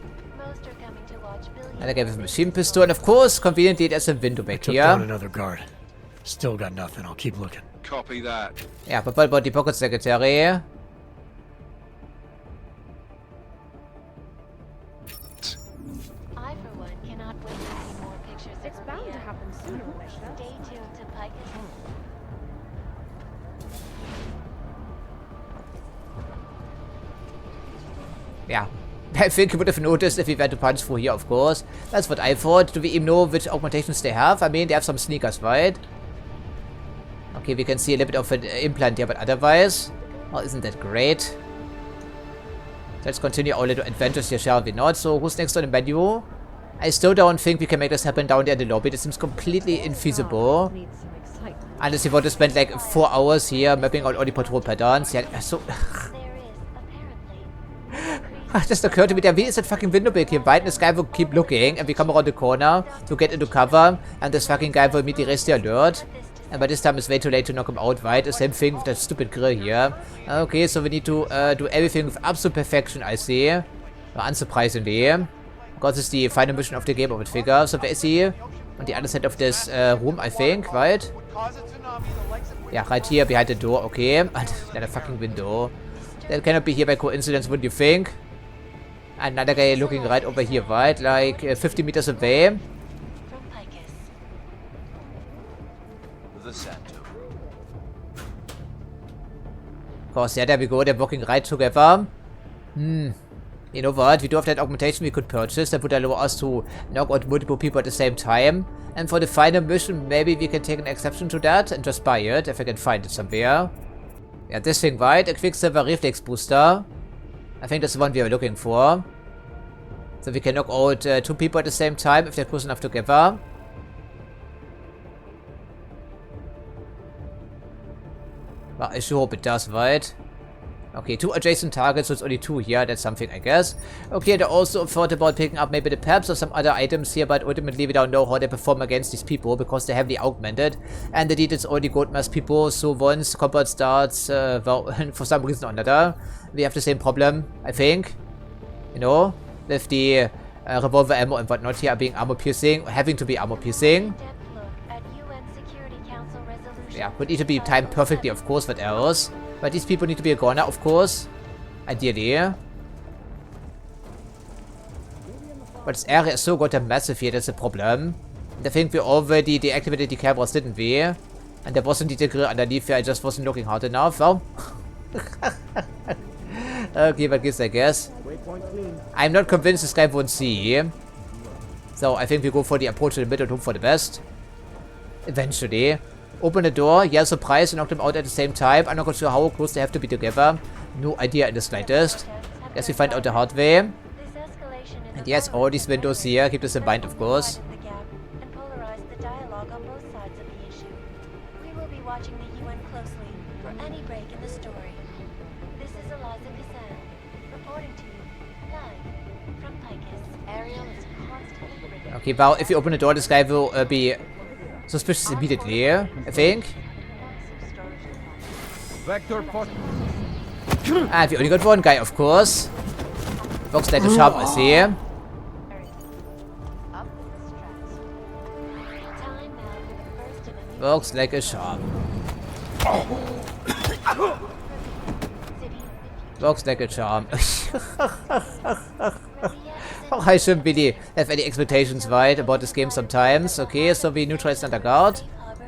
Speaker 1: And again with a machine pistol, and of course, conveniently, there's a window back here.
Speaker 4: Down another guard. Still got nothing. I'll keep looking.
Speaker 5: Copy that.
Speaker 1: Yeah, but what about the pocket secretary?
Speaker 17: I, for one, cannot wait to see more pictures. It's bound to happen sooner or later. Stay tuned to Pike's.
Speaker 1: Yeah, I think you would have noticed if we went to punch through here, of course. That's what I thought. Do we even know which augmentations they have? I mean, they have some sneakers, right? Okay, we can see a little bit of an implant here, but otherwise... Oh, isn't that great? Let's continue our little adventures here, shall we not? So, who's next on the menu? I still don't think we can make this happen down there in the lobby. This seems completely infeasible. Unless you want to spend like 4 hours here mapping out all the patrol patterns. Yeah, so... It just occurred to me, there is that fucking window back here, right? And this guy will keep looking, and we come around the corner to get into cover, and this fucking guy will immediately raise the alert. And by this time it's way too late to knock him out, right? The same thing with that stupid grill here. Okay, so we need to do everything with absolute perfection, I see. Unsurprisingly. Because it's the final mission of the game, I would figure. So where is he? On the other side of this room, I think, right? Yeah, right here behind the door, okay. Another fucking window. That cannot be here by coincidence, wouldn't you think? Another guy looking right over here, right? Like 50 meters away.
Speaker 15: The Santo.
Speaker 1: Of course, yeah, there we go. They're walking right together. You know what? We do have that augmentation we could purchase. That would allow us to knock out multiple people at the same time. And for the final mission, maybe we can take an exception to that and just buy it if I can find it somewhere. Yeah, this thing, right? A Quicksilver Reflex Booster. I think that's the one we are looking for. So we can knock out 2 people at the same time if they're close enough together. Well, I sure hope it does, right? Okay, 2 adjacent targets, so it's only 2 here. That's something, I guess. Okay, I also thought about picking up maybe the peps or some other items here, but ultimately we don't know how they perform against these people because they're heavily augmented. And indeed, it's only gold mask people, so once combat starts, well, for some reason or another, we have the same problem, I think. You know, with the revolver ammo and whatnot here being armor piercing, having to be armor piercing. Yeah, would need to be timed perfectly, of course, with arrows. But these people need to be a goner, of course. Ideally. But this area is so goddamn massive here, that's a problem. And I think we already deactivated the cameras, didn't we? And there wasn't the grill underneath here, I just wasn't looking hard enough. Well. Okay, but guess I guess. I'm not convinced this guy won't see. So I think we go for the approach to the middle and hope for the best. Eventually. Open the door, yeah, surprise, and knock them out at the same time. I'm not quite sure how close they have to be together. No idea in the slightest. Guess we find out the hard way. And yes, all these windows here, keep this in mind, of course. Okay, well, if you open the door, this guy will be suspicious immediately, I think. And we only got 1 guy, of course. Looks like a charm, I see. Looks like a charm. Looks like a charm. Oh, I shouldn't really have any expectations, right, about this game sometimes. Okay, so we neutralized another guard.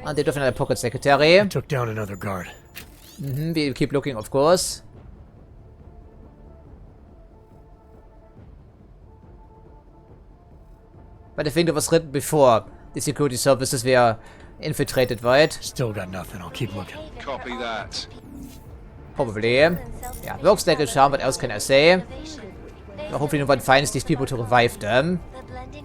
Speaker 1: And they do have another pocket secretary.
Speaker 4: I took down another guard.
Speaker 1: We keep looking, of course. But I think it was written before the security services were infiltrated, right?
Speaker 4: Still got nothing. I'll keep looking.
Speaker 5: Copy that.
Speaker 1: Probably. Yeah, looks like a charm. What else can I say? Well, hopefully no one finds these people to revive them.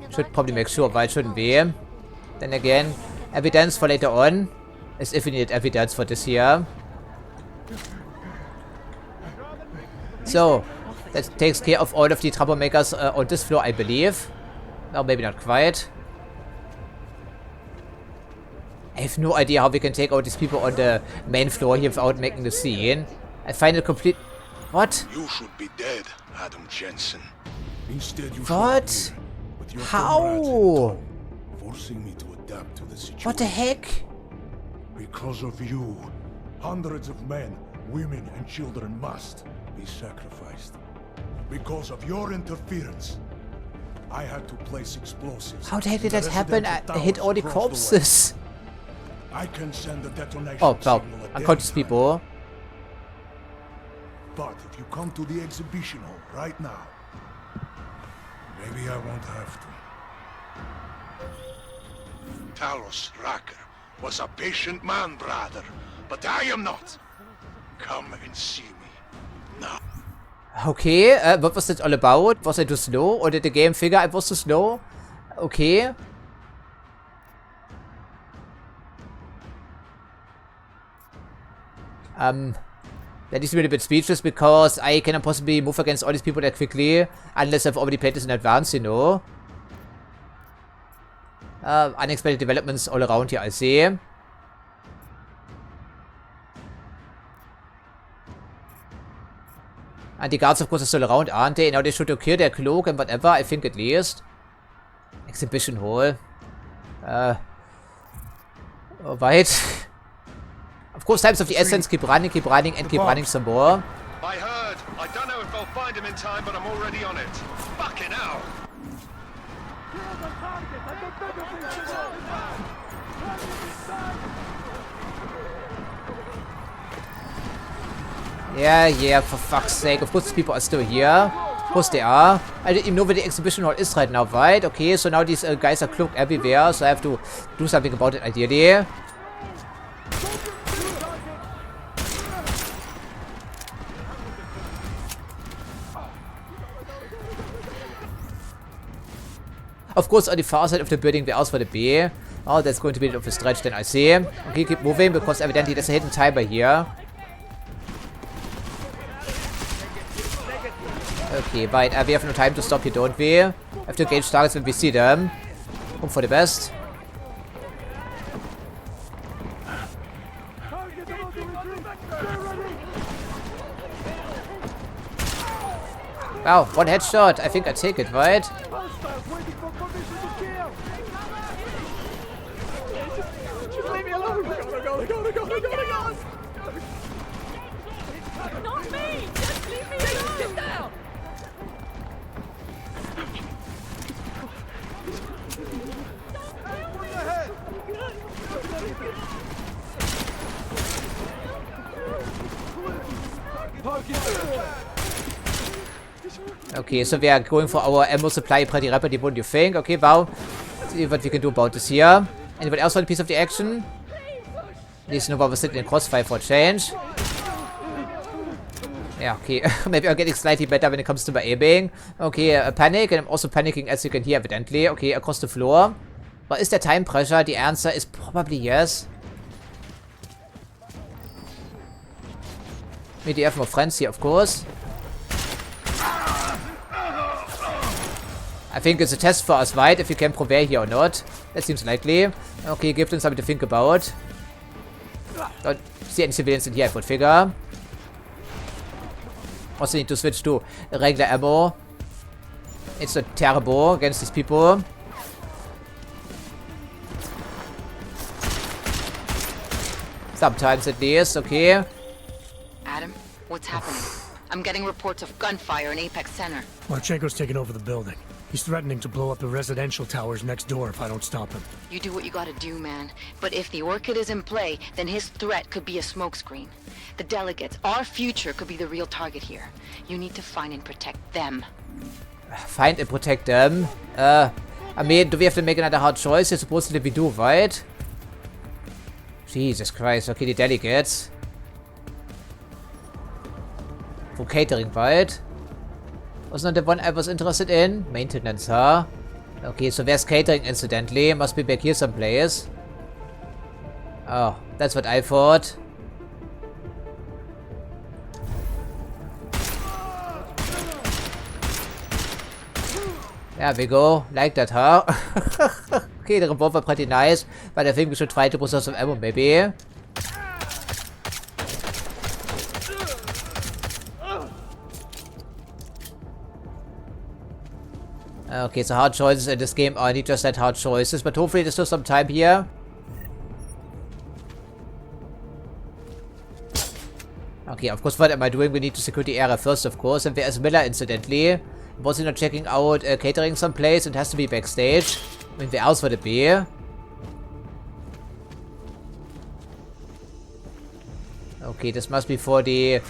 Speaker 1: Should probably make sure, right? Shouldn't we? Then again, evidence for later on. As if we need evidence for this here. So, that takes care of all of the troublemakers on this floor, I believe. Well, maybe not quite. I have no idea how we can take out these people on the main floor here without making the scene. I find it complete... What?
Speaker 12: You should be dead, Adam Jensen.
Speaker 2: Instead, you
Speaker 1: What?
Speaker 2: with your
Speaker 1: How?
Speaker 2: forcing me to adapt to the situation.
Speaker 1: What the heck?
Speaker 2: Because of you, hundreds of men, women, and children must be sacrificed. Because of your interference, I had to place explosives.
Speaker 1: How the heck did that happen? I hit all the corpses.
Speaker 2: I can send a detonation
Speaker 1: Oh, well,
Speaker 2: signal at
Speaker 1: unconscious
Speaker 2: any time.
Speaker 1: people.
Speaker 2: But if you come to the exhibition hall right now, maybe I won't have to.
Speaker 12: Talos Racker was a patient man, brother, but I am not.
Speaker 2: Come and see me. Now.
Speaker 1: Okay, what was that all about? Was I too slow? Or did the game figure I was too slow? Okay. That is a little bit speechless because I cannot possibly move against all these people that quickly unless I've already played this in advance, you know. Unexpected developments all around here, I see. And the guards, of course, are still around, aren't they? Now they should secure their cloak and whatever, I think at least. Exhibition hall. Alright. Of course, times of the essence, keep running, and keep running some more.
Speaker 9: I heard. I don't know if I'll find him in time, but I'm already on it. Fucking hell!
Speaker 1: Yeah, for fuck's sake. Of course, these people are still here. Of course they are. I didn't even know where the exhibition hall is right now, right? Okay, so now these guys are cloaked everywhere, so I have to do something about it ideally. Of course, on the far side of the building, where else would it be? Oh, that's going to be a bit of a stretch then, I see. Okay, keep moving, because evidently there's a hidden timer here. Okay, right, we have no time to stop here, don't we? Have to engage targets when we see them. Hope for the best. Wow, one headshot. I think I take it, right?
Speaker 17: Not me! Just leave me alone! Get down!
Speaker 1: Okay, so we are going for our ammo supply pretty rapidly, wouldn't you think? Okay, wow. Let's see what we can do about this here. Anyone else want a piece of the action? At least Nova was sitting in crossfire for a change. Yeah, okay. Maybe I'm getting slightly better when it comes to my aiming. Okay, panic, and I'm also panicking as you can hear evidently. Okay, across the floor. But is there time pressure? The answer is probably yes. Maybe you have more friends here, of course. I think it's a test for us, right? If you can prevail here or not. That seems likely. Okay, give them something to think about. Don't see any civilians in here, I would figure. Also need to switch to regular ammo. It's not terrible against these people. Sometimes at least, okay.
Speaker 3: Adam, what's happening? I'm getting reports of gunfire in Apex Center.
Speaker 4: Marchenko's taken over the building. He's threatening to blow up the residential towers next door if I don't stop him.
Speaker 3: You do what you gotta do, man. But if the Orchid is in play, then his threat could be a smokescreen. The delegates, our future, could be the real target here. You need to find and protect them.
Speaker 1: Find and protect them? I mean, do we have to make another hard choice? It's supposedly we do, right? Jesus Christ, okay, the delegates. For catering, right? Wasn't that the one I was interested in? Maintenance, huh? Okay, so where's catering incidentally? Must be back here someplace. Oh, that's what I thought. There we go. Like that, huh? Okay, the revolver pretty nice, but I think we should try to process some ammo, maybe. Okay, so hard choices in this game are just that hard choices, but hopefully there's still some time here. Okay, of course, what am I doing? We need to secure the area first, of course, and where's Miller, incidentally? Was he not checking out catering someplace? It has to be backstage. I mean, where else would it be? Okay, this must be for the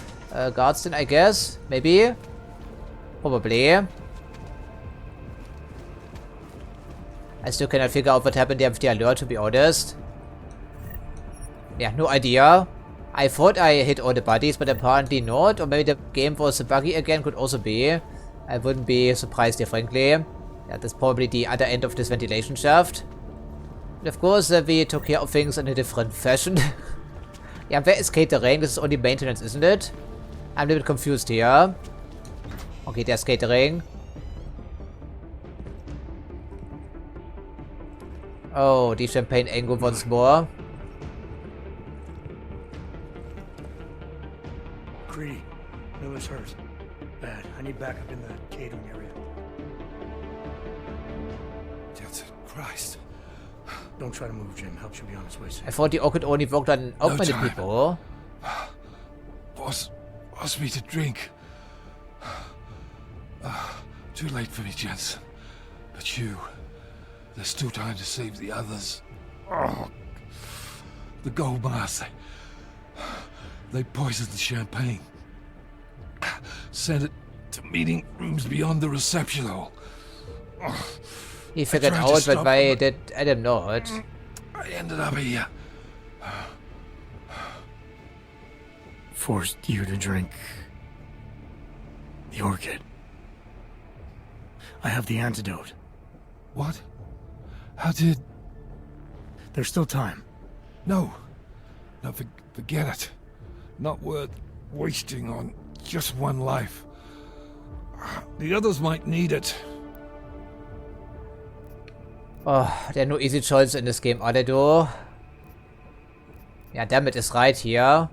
Speaker 1: guards then, I guess. Maybe? Probably. I still cannot figure out what happened there with the alert, to be honest. Yeah, no idea. I thought I hit all the bodies, but apparently not. Or maybe the game was buggy again, could also be. I wouldn't be surprised here, frankly. Yeah, that's probably the other end of this ventilation shaft. And of course, we took care of things in a different fashion. Yeah, where is catering? This is only maintenance, isn't it? I'm a little bit confused here. Okay, there's catering. Oh, the champagne angle once more.
Speaker 4: Greedy. Miller's hurt. Bad. I need backup in the catering area.
Speaker 8: Jesus Christ.
Speaker 4: Don't try to move, Jim. Help should be on its way soon.
Speaker 1: I thought the orchid only worked on augmented people.
Speaker 8: Boss me to drink. Too late for me, Jensen. But you... There's still time to save the others. Oh, the gold mask. They poisoned the champagne. Sent it to meeting rooms beyond the reception hall.
Speaker 1: He figured out, but why did Adam know it?
Speaker 8: I ended up here.
Speaker 4: Forced you to drink the orchid. I have the antidote.
Speaker 8: What? How did...
Speaker 4: There's still time.
Speaker 8: No. No, forget it. Not worth wasting on just one life. The others might need it.
Speaker 1: Oh, there are no easy choices in this game, are there though? Yeah, damn it, is right here.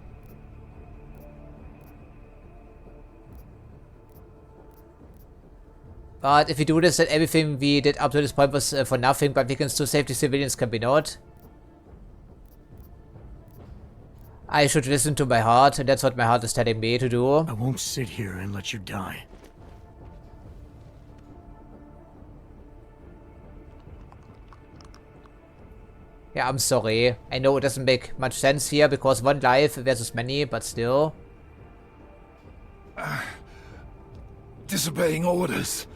Speaker 1: But if we do this, then everything we did up to this point was for nothing, but we can still save the civilians, can we not? I should listen to my heart, and that's what my heart is telling me to do.
Speaker 4: I won't sit here and let you die.
Speaker 1: Yeah, I'm sorry. I know it doesn't make much sense here, because one life versus many, but still.
Speaker 8: Disobeying orders.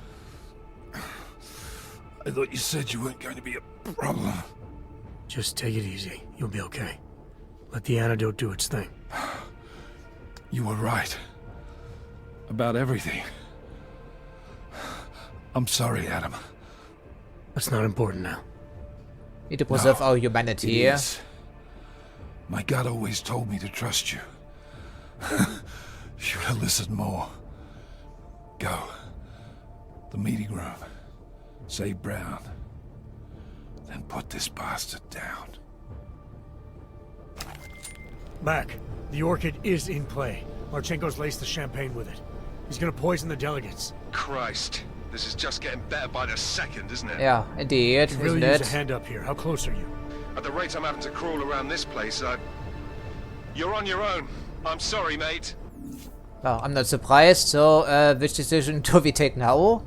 Speaker 8: I thought you said you weren't going to be a problem.
Speaker 4: Just take it easy. You'll be okay. Let the antidote do its thing.
Speaker 8: You were right. About everything. I'm sorry, Adam.
Speaker 4: That's not important now.
Speaker 1: Need to preserve our humanity.
Speaker 8: It is. My gut always told me to trust you. Should have listened more. Go. The meeting room. Save Brown. Then put this bastard down.
Speaker 4: Mac, the orchid is in play. Marchenko's laced the champagne with it. He's gonna poison the delegates.
Speaker 9: Christ. This is just getting better by the second, isn't it?
Speaker 1: Yeah, indeed.
Speaker 4: You really use a hand up here. How close are you?
Speaker 9: At the rate I'm having to crawl around this place, you're on your own. I'm sorry, mate.
Speaker 1: Well, I'm not surprised. So, which decision do we take now?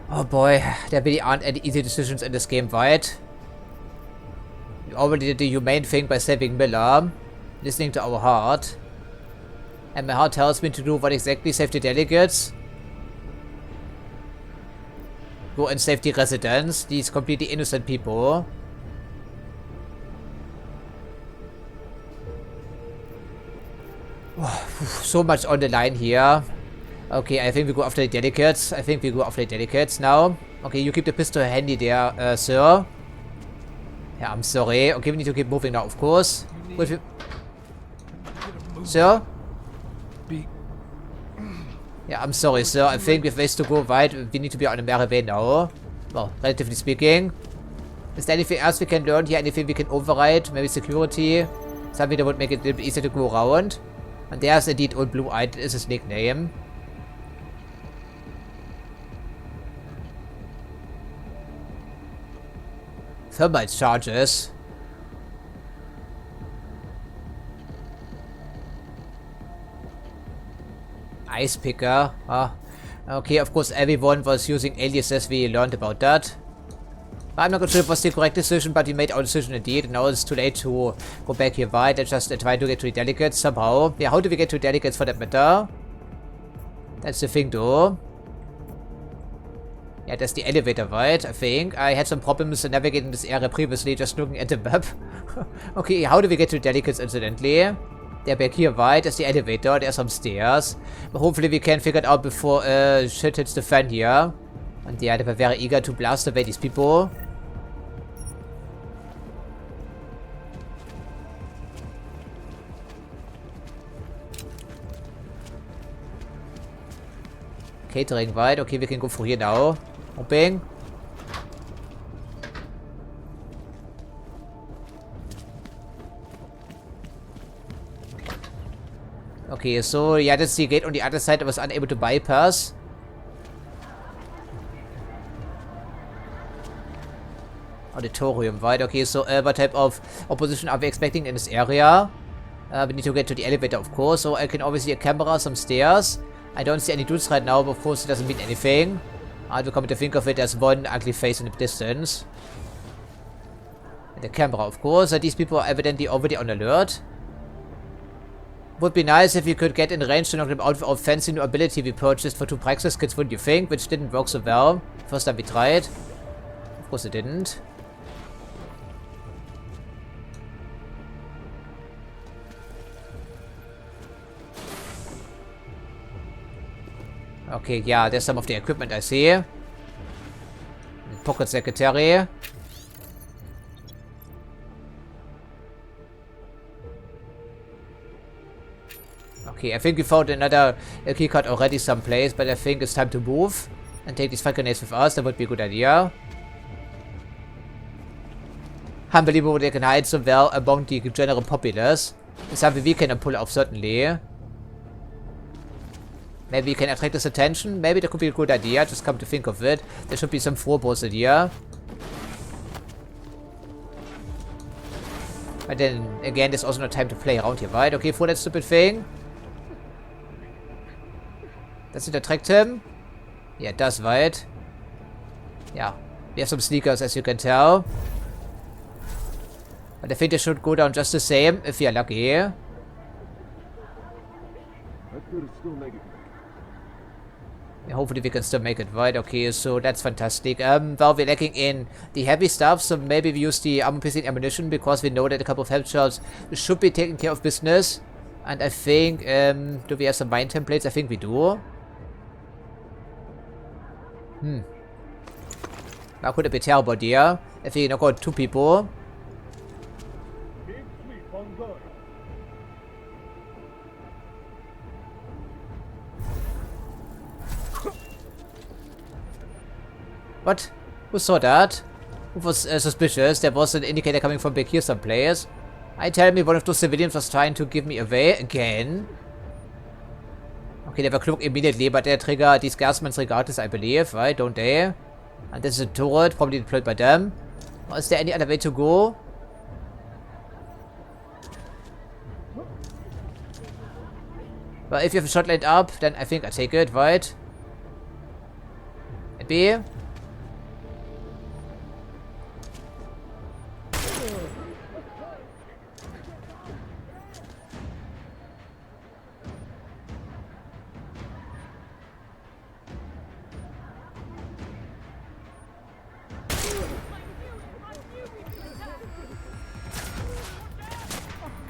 Speaker 1: Oh boy, there really aren't any easy decisions in this game, right? We already did the humane thing by saving Miller, listening to our heart. And my heart tells me to do what exactly? Save the delegates? Go and save the residents, these completely innocent people. Oh, so much on the line here. Okay, I think we go after the delegates. Now. Okay, you keep the pistol handy there, sir. Yeah, I'm sorry. Okay, we need to keep moving now, of course. Sir? Yeah, I'm sorry, sir. I think we have ways to go, right? We need to be on a merry way now. Well, relatively speaking. Is there anything else we can learn here? Anything we can override? Maybe security? Something that would make it a little bit easier to go around? And there's indeed Old Blue Eye. That is his nickname. Thermite charges. Ice picker. Okay, of course everyone was using aliases, we learned about that. I'm not sure if it was the correct decision, but we made our decision indeed. Now it's too late to go back here, right? Let's just try to get to the delegates somehow. Yeah, how do we get to delegates for that matter? That's the thing though. Yeah, that's the elevator, right? I think. I had some problems navigating this area previously, just looking at the map. Okay, how do we get to Delicates incidentally? They're back here, right? That's the elevator. There's some stairs. But hopefully we can figure it out before shit hits the fan here. And yeah, they were very eager to blast away these people. Catering, right? Okay, we can go through here now. Hoping. Okay, so yeah, that's the gate on the other side I was unable to bypass. Auditorium, right? Okay, so what type of opposition are we expecting in this area? We need to get to the elevator, of course. So I can obviously see a camera, some stairs. I don't see any dudes right now, but of course it doesn't mean anything. To come to think of it, there's one ugly face in the distance. And the camera, of course. These people are evidently already on alert. Would be nice if you could get in range to knock them out with our fancy new ability we purchased for 2 Praxis kits, wouldn't you think? Which didn't work so well. First time we tried. Of course it didn't. Okay, yeah, there's some of the equipment I see. Pocket secretary. Okay, I think we found another keycard already someplace, but I think it's time to move and take these fire grenades with us. That would be a good idea. Unbelievable they can hide so well among the general populace. It's something we can pull off, certainly. Maybe we can attract his attention. Maybe that could be a good idea. Just come to think of it. There should be some Vorbosse here. But then, again, there's also no time to play around here, right? Okay, for that stupid thing. Does it attract him? Yeah, it does, right? Yeah. We have some sneakers, as you can tell. But I think they should go down just the same, if we are lucky.
Speaker 7: That could still make it.
Speaker 1: Yeah, hopefully we can still make it, right? Okay, so that's fantastic. Well, we're lacking in the heavy stuff, so maybe we use the armor-piercing ammunition, because we know that a couple of health shells should be taking care of business. And I think, do we have some mine templates? I think we do. Now could it be terrible, dear? If we knock out 2 people. What? Who saw that? Who was suspicious? There was an indicator coming from back here someplace. I tell me one of those civilians was trying to give me away again. Okay, they were cloaked immediately, but they trigger these gasmans regardless, I believe, right? Don't they? And this is a turret, probably deployed by them. Or is there any other way to go? Well, if you have a shot lined up, then I think I take it, right? Maybe.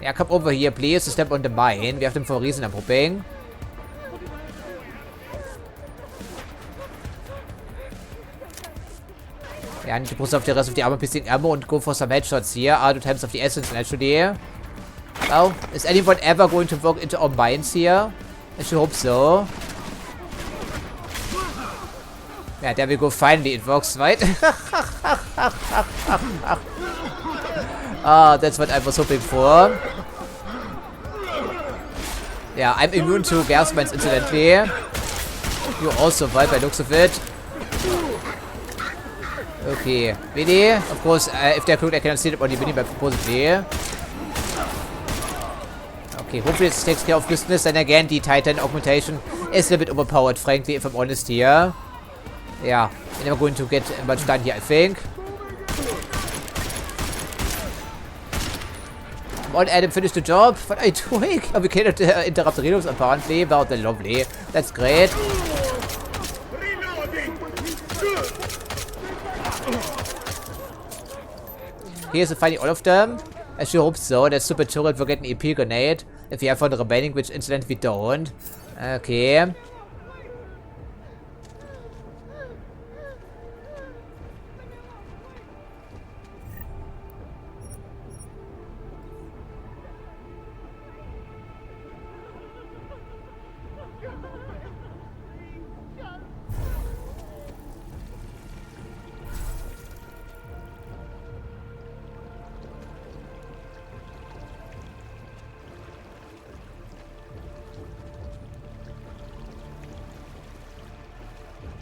Speaker 1: Yeah, come over here, please, to step on the mine. We have them for a reason, I'm hoping. Yeah, I need to preserve the rest of the armor-piercing ammo and go for some headshots here. 2 times of the essence, naturally. Well, is anyone ever going to walk into our mines here? I should hope so. Yeah, there we go. Finally, it works, right? That's what I was hoping for. Yeah, I'm immune to gas mines, incidentally. You also, right, by looks of it. Okay, Mini. Of course, if they're cloaked, I cannot see them on the minimap, supposedly. Okay, hopefully this takes care of business. And again, the Titan augmentation is a little bit overpowered, frankly, if I'm honest here. Yeah, we're never going to get much done here, I think. Come on, Adam, finish the job. What are you doing? Oh, we cannot interrupt the reloads, apparently. Well, they're lovely. That's great. Here's finding all of them. I sure hope so. That super turret will get an EP grenade. If we have one remaining, which incident we don't. Okay.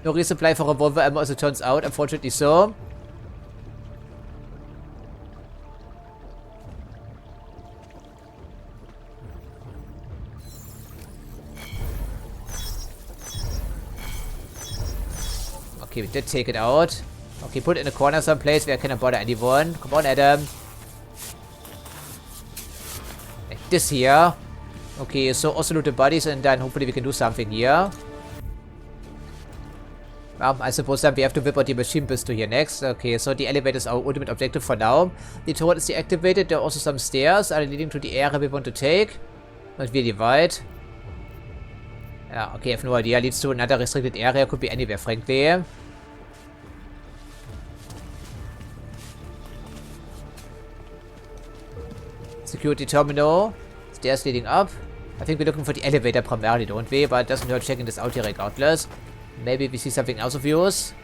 Speaker 1: No resupply for revolver ammo as it turns out, unfortunately so. Okay, we did take it out. Okay, put it in a corner someplace where I cannot bother anyone. Come on, Adam. Like this here. Okay, so also loot the bodies and then hopefully we can do something here. I suppose that we have to whip out the machine pistol here next. Okay, so the elevator is our ultimate objective for now. The turret is deactivated. There are also some stairs leading to the area we want to take. Not really wide. Yeah, okay, I have no idea. Leads to another restricted area. Could be anywhere, frankly. Security terminal. Stairs leading up. I think we're looking for the elevator primarily, don't we? But it doesn't hurt checking this out here regardless. Maybe we see something else of yours.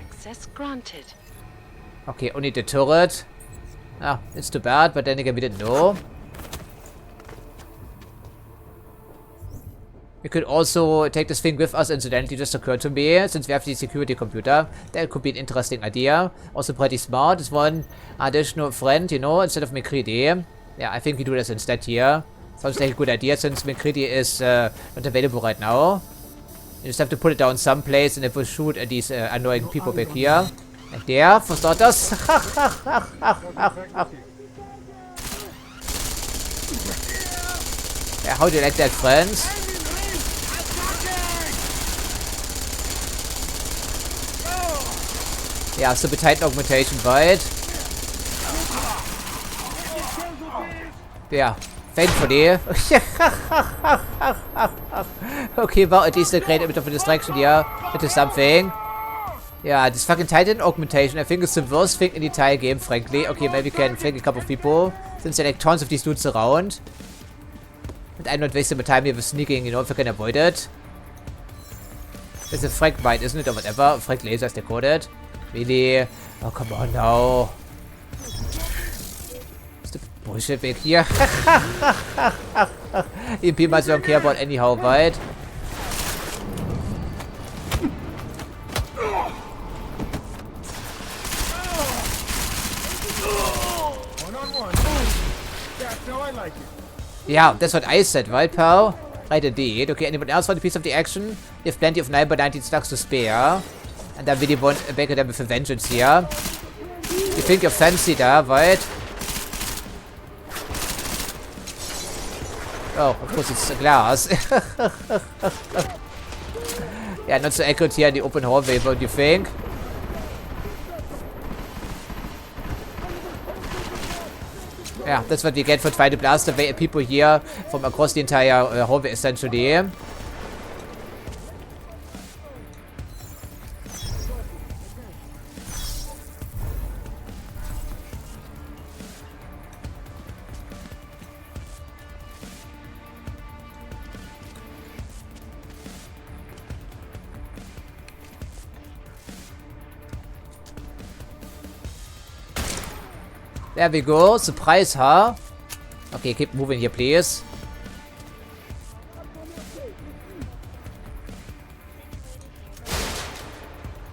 Speaker 11: Access granted.
Speaker 1: Okay, only the turret. Ah, it's too bad, but then again we didn't know. We could also take this thing with us, incidentally, just occurred to me, since we have the security computer. That could be an interesting idea. Also pretty smart. It's one additional friend, you know, instead of McCready. Yeah, I think we do this instead here. Sounds like a good idea, since McCready is not available right now. You just have to put it down someplace and it will shoot at these annoying people back here. And there, for starters. Yeah, how do you like that, friends? Yeah, super tight augmentation, right? Yeah. Thankfully. Okay, well, at least a great bit of a distraction here into something. Yeah, this fucking Titan augmentation, I think it's the worst thing in the entire game, frankly. Okay, maybe we can flank a couple of people, since there are like tons of these dudes around. And I'm not wasting my time here with sneaking, you know, if I can avoid it. It's a frag bite, isn't it, or whatever? Frag laser, as they call it. Really? Oh, come on now. Bullshit back here. EMP might don't care about anyhow, right? Yeah, that's what I said, right, pal? Right indeed. Okay, anyone else want a piece of the action? We have plenty of 9x19 stacks to spare. And I really want to back them with a vengeance here. You think you're fancy there, right? Oh, of course it's glass. Yeah, not so accurate here in the open hallway, what do you think? Yeah, that's what we get for trying to blast away people here from across the entire hallway, essentially. There we go. Surprise, huh? Okay, keep moving here, please.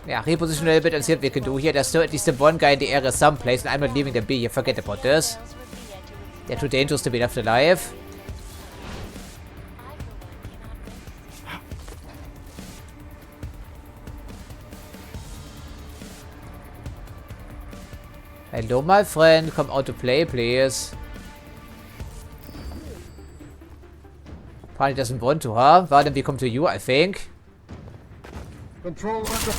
Speaker 1: Yeah, reposition a little bit and see what we can do here. There's still at least one guy in the area someplace, and I'm not leaving them be here. Forget about this. They're too dangerous to be left alive. Hello, my friend. Come out to play, please. Probably doesn't want to, huh? Well, then we come to you, I think.
Speaker 2: Control under.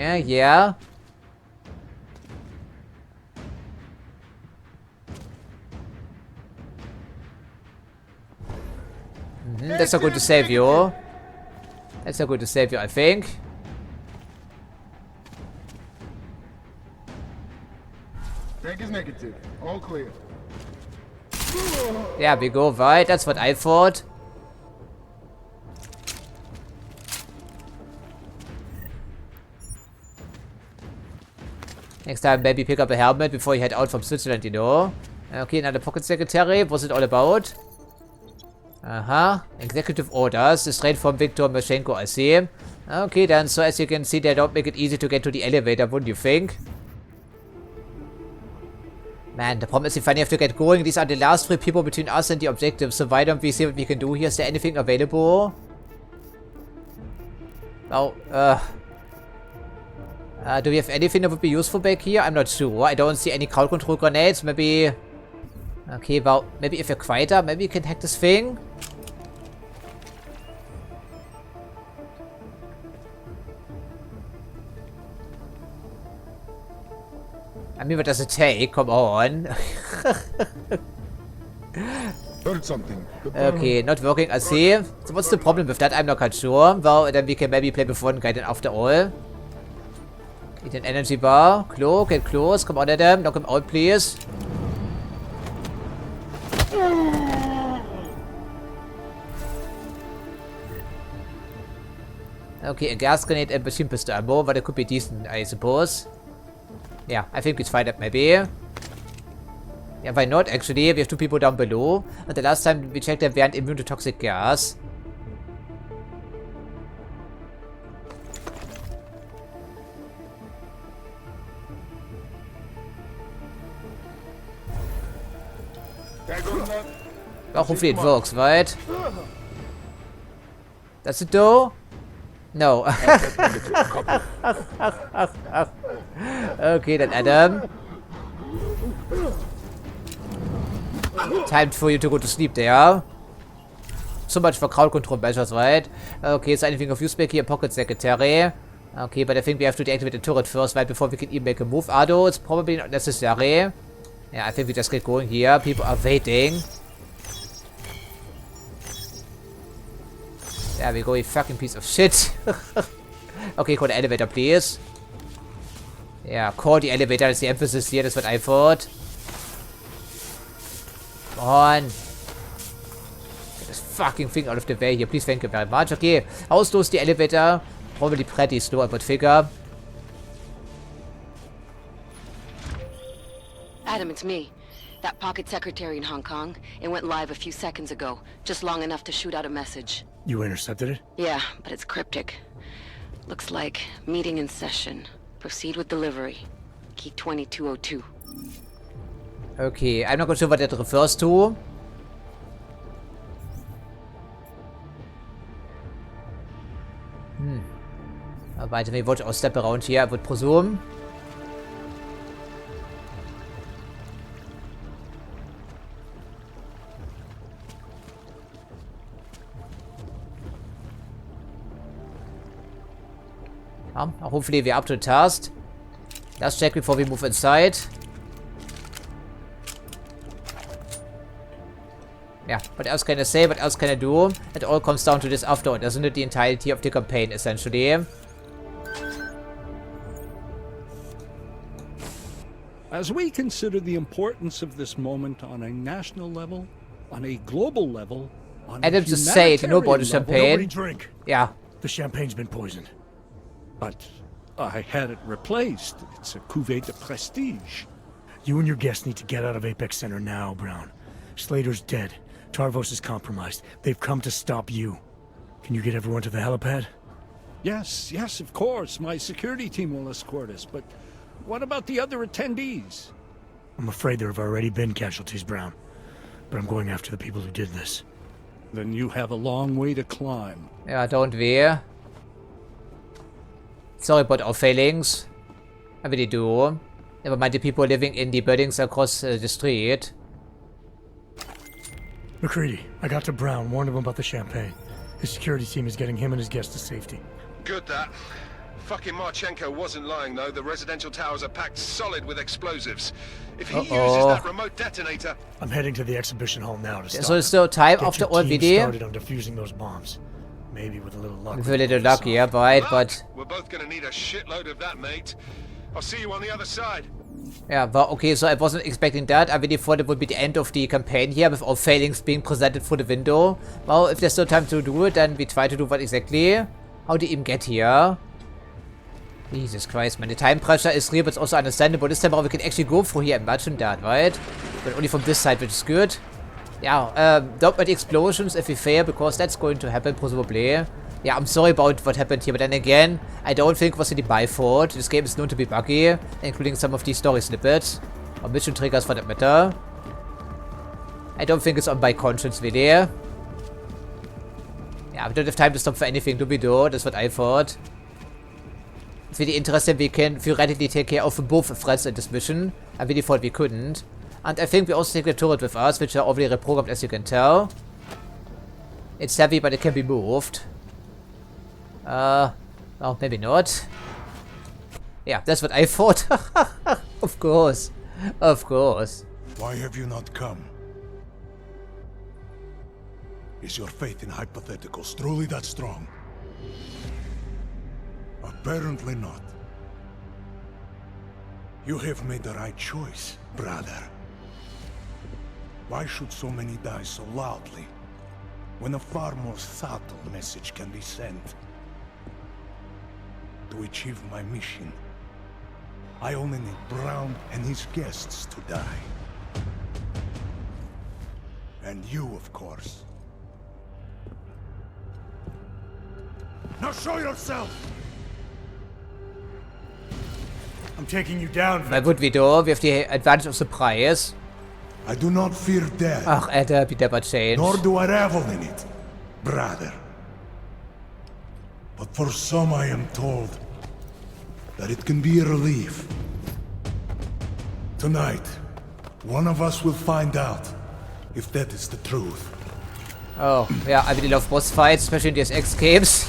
Speaker 1: Yeah. That's not good to save you. That's not good to save you, I think.
Speaker 13: Tank is negative. All clear.
Speaker 1: Yeah, we go right. That's what I thought. Next time, maybe pick up a helmet before you head out from Switzerland, you know. Okay, another pocket secretary. What's it all about? Executive orders. Straight from Viktor Mashenko, I see. Okay, then, so as you can see, they don't make it easy to get to the elevator, wouldn't you think? Man, the problem is we finally have to get going. These are the last 3 people between us and the objective, so why don't we see what we can do here? Is there anything available? Oh, do we have anything that would be useful back here? I'm not sure. I don't see any crowd control grenades. Maybe... Okay, well, maybe if you're quieter, maybe you can hack this thing. I mean, what does it take? Come on.
Speaker 13: Heard something.
Speaker 1: Okay, not working, I see. So what's the problem with that? I'm not quite sure. Well, then we can maybe play with one guy then after all. Eat an energy bar. Clo, get close. Come on, Adam. Knock him out, please. Okay, a gas grenade and machine pistol ammo, but it could be decent, I suppose. Yeah, I think it's fine up maybe. Yeah, why not actually? We have 2 people down below. And the last time we checked, they weren't immune to toxic gas. Well, hopefully it works, right? Does it though? No. Okay, then Adam. Time for you to go to sleep there. So much for crowd control measures, right? Okay, is anything of use back here? Pocket secretary. Okay, but I think we have to deactivate the turret first, right? Before we can even make a move. Ado, it's probably not necessary. Yeah, I think we just get going here. People are waiting. There we go, you fucking piece of shit. Okay, call the elevator, please. Yeah, call the elevator is the emphasis here. That's what I thought. Come on. Get this fucking thing out of the way here. Please, thank you very much. Okay, auslos the elevator. Probably pretty slow, I would figure.
Speaker 14: Adam, it's me. That pocket secretary in Hong Kong. It went live a few seconds ago. Just long enough to shoot out a message.
Speaker 4: You intercepted it?
Speaker 14: Yeah, but it's cryptic. Looks like meeting in session. Proceed with delivery. Key 2202.
Speaker 1: Okay, I'm not quite sure what that refers to. Wait, we watch our step around here, I would presume. Hopefully we're up to the task. Let's check before we move inside. Yeah, what else can I say? What else can I do? It all comes down to this after all, doesn't it? The entirety of the campaign, essentially.
Speaker 10: As we consider the importance of this moment on a national level, on a global level, on
Speaker 1: Adam just say it, you know about the champagne.
Speaker 4: Nobody drink.
Speaker 1: Yeah.
Speaker 4: The champagne's been poisoned.
Speaker 10: But I had it replaced. It's a cuvée de prestige.
Speaker 4: You and your guests need to get out of Apex Center now, Brown. Slater's dead. Tarvos is compromised. They've come to stop you. Can you get everyone to the helipad?
Speaker 10: Yes, of course. My security team will escort us, but what about the other attendees?
Speaker 4: I'm afraid there have already been casualties, Brown. But I'm going after the people who did this.
Speaker 10: Then you have a long way to climb.
Speaker 1: Yeah, don't we? Sorry about our failings. I really do. Never mind the people living in the buildings across the street.
Speaker 4: McCready, I got to Brown, warned him about the champagne. His security team is getting him and his guests to safety.
Speaker 9: Good, that. fucking Marchenko wasn't lying, though. The residential towers are packed solid with explosives. If he uses that remote detonator...
Speaker 4: I'm heading to the exhibition hall now to stop.
Speaker 1: So it's still time after all video.
Speaker 4: Started on defusing those bombs. Maybe with a little luck.
Speaker 1: With a little luck, yeah, right, but...
Speaker 9: We're both gonna need a shitload of that, mate. I'll see you on the other side.
Speaker 1: Yeah, well, okay, so I wasn't expecting that. I really thought it would be the end of the campaign here with all failings being presented through the window. Well, if there's still time to do it, then we try to do what exactly. How do you even get here? Jesus Christ, man, the time pressure is real, but it's also understandable. This time around we can actually go through here and imagine that, right? But only from this side, which is good. Yeah, don't let the explosions if we fail, because that's going to happen, presumably. Yeah, I'm sorry about what happened here, but then again, I don't think it was really my fault. This game is known to be buggy, including some of these story snippets. Or mission triggers for that matter. I don't think it's on my conscience, really. Yeah, we don't have time to stop for anything, do we do? That's what I thought. It's really interesting we can theoretically take care of both threats in this mission. I really thought we couldn't. And I think we also take the turret with us, which are already reprogrammed, as you can tell. It's heavy, but it can be moved. Well, maybe not. Yeah, that's what I thought. Of course. Of course.
Speaker 2: Why have you not come? Is your faith in hypotheticals truly that strong? Apparently not. You have made the right choice, brother. Why should so many die so loudly, when a far more subtle message can be sent? To achieve my mission, I only need Brown and his guests to die. And you, of course. Now show yourself!
Speaker 4: I'm taking you down,
Speaker 1: Na gut, wie du, we have the advantage of surprise.
Speaker 2: I do not fear death.
Speaker 1: Ach, Alter, wie der changed.
Speaker 2: Nor do I revel in it, brother. But for some I am told that it can be a relief. Tonight, one of us will find out if that is the truth.
Speaker 1: Oh, yeah, I really love boss fights, especially in Deus Ex games.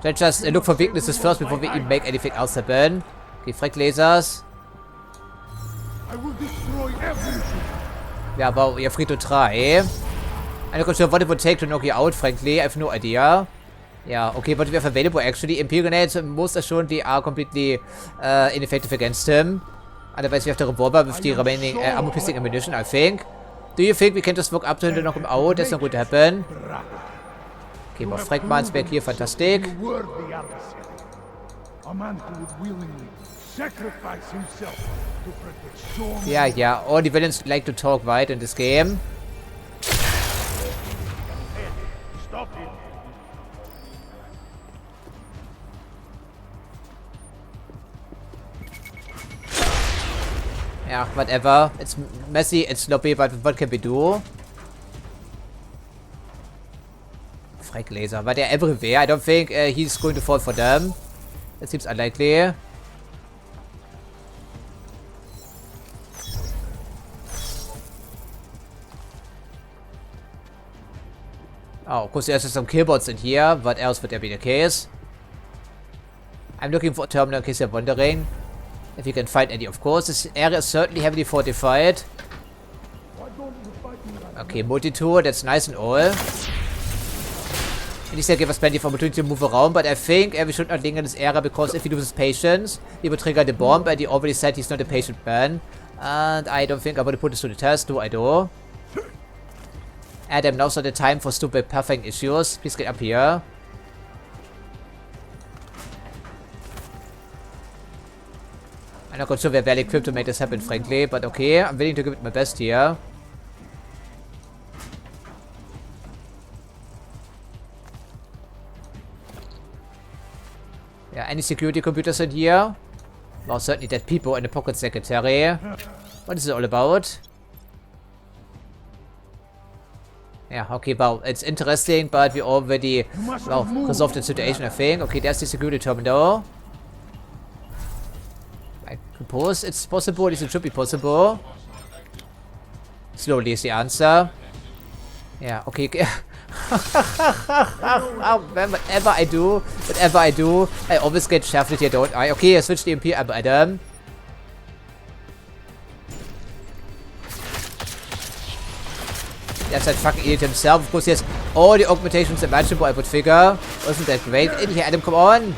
Speaker 1: Let's just look for weaknesses first before we even make anything else happen. Okay, frag lasers. Yeah, well, you're free to try. I'm not sure what it would take to knock you out, frankly. I have no idea. Yeah, okay, but we have available actually. Imperial grenades most assuredly are completely ineffective against him. Otherwise, we have the revolver with the remaining armor-piercing ammunition, I think. Do you think we can just walk up to him to knock him out? That's not going to happen. Okay, more Fragmans back here, fantastic. Yeah, all the villains like to talk, right, in this game. Yeah, whatever. It's messy, it's sloppy, but what can we do? Frag laser, but they're everywhere. I don't think he's going to fall for them. That seems unlikely. Oh, of course there's some killbots in here. What else would there be the case? I'm looking for a terminal in case you're wondering. If you can find any, of course. This area is certainly heavily fortified. Okay, multi-tool, that's nice and all. At least they give us plenty of opportunity to move around, but I think we should not linger in this area, because if he loses patience, he will trigger the bomb, and he already said he's not a patient man. And I don't think I'm going to put this to the test, do I do? Adam, now's not the time for stupid pathing issues. Please get up here. I'm not quite sure we're well equipped to make this happen, frankly, but okay, I'm willing to give it my best here. Yeah, any security computers in here? Well, certainly dead people in the pocket secretary. What is it all about? Yeah, okay, well, it's interesting, but we already, well, resolved the situation, I think. Okay, there's the security terminal. I suppose it's possible, at least it should be possible. Slowly is the answer. Yeah, okay. Whatever I do, I always get shafted here, don't I? Okay, I switched the MP up, Adam. That's that fucking idiot himself. Of course, he has all the augmentations imaginable, I would figure. Wasn't that great? In here, Adam, come on.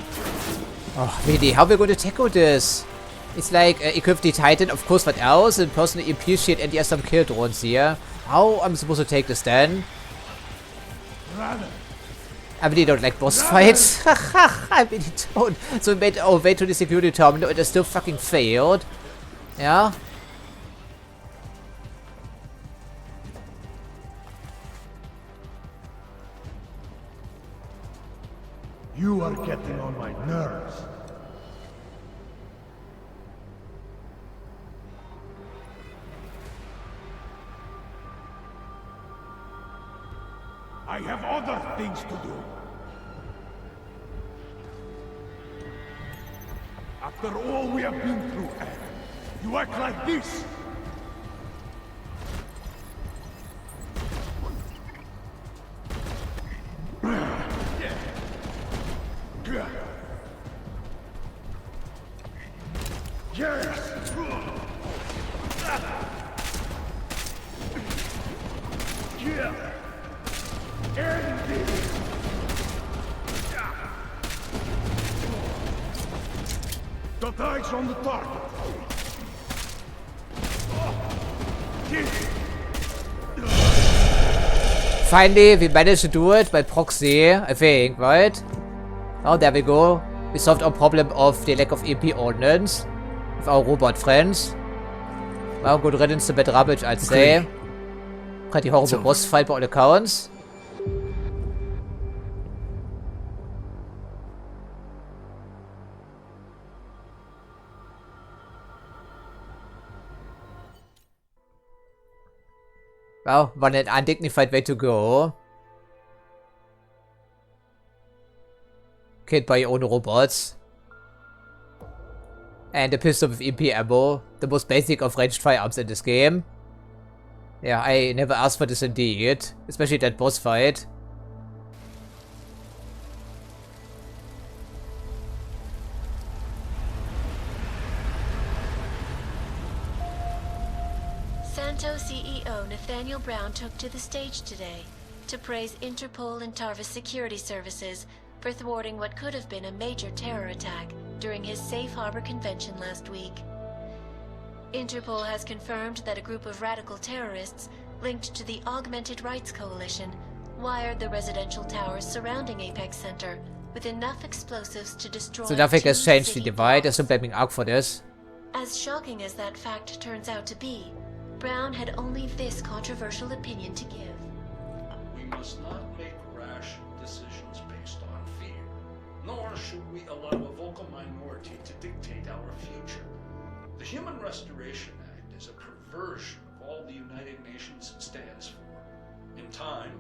Speaker 1: Oh, really, how are we going to tackle this? It's like equip the Titan, of course, what else? And personal EMP shield, and he has some kill drones here. How am I supposed to take this then? I really don't like boss fights. I really don't. So we made our way to the security terminal and it still fucking failed. Yeah?
Speaker 2: You are getting on my nerves. I have other things to do. After all we have been through, you act like this. Yes! Got eyes on the target.
Speaker 1: Finally, we managed to do it by proxy, I think, right? Oh, there we go. We solved our problem of the lack of EP ordnance with our robot friends. Well, good riddance to bad rubbish, I'd say. Pretty horrible boss fight by all accounts. Well, what an undignified way to go. Killed by your own robots. And a pistol with EP ammo. The most basic of ranged firearms in this game. Yeah, I never asked for this indeed. Especially that boss fight.
Speaker 6: Santo CEO Nathaniel Brown took to the stage today to praise Interpol and Tarvis security services for thwarting what could have been a major terror attack during his Safe Harbor convention last week. Interpol has confirmed that a group of radical terrorists linked to the Augmented Rights Coalition wired the residential towers surrounding Apex Center with enough explosives to destroy.
Speaker 1: So nothing has changed the divide. There's no blaming Ark for this.
Speaker 6: As shocking as that fact turns out to be, Brown had only this controversial opinion to give.
Speaker 10: We must not make rash decisions based on fear, nor should we allow a vocal minority to dictate our future. The Human Restoration Act is a perversion of all the United Nations stands for. In time,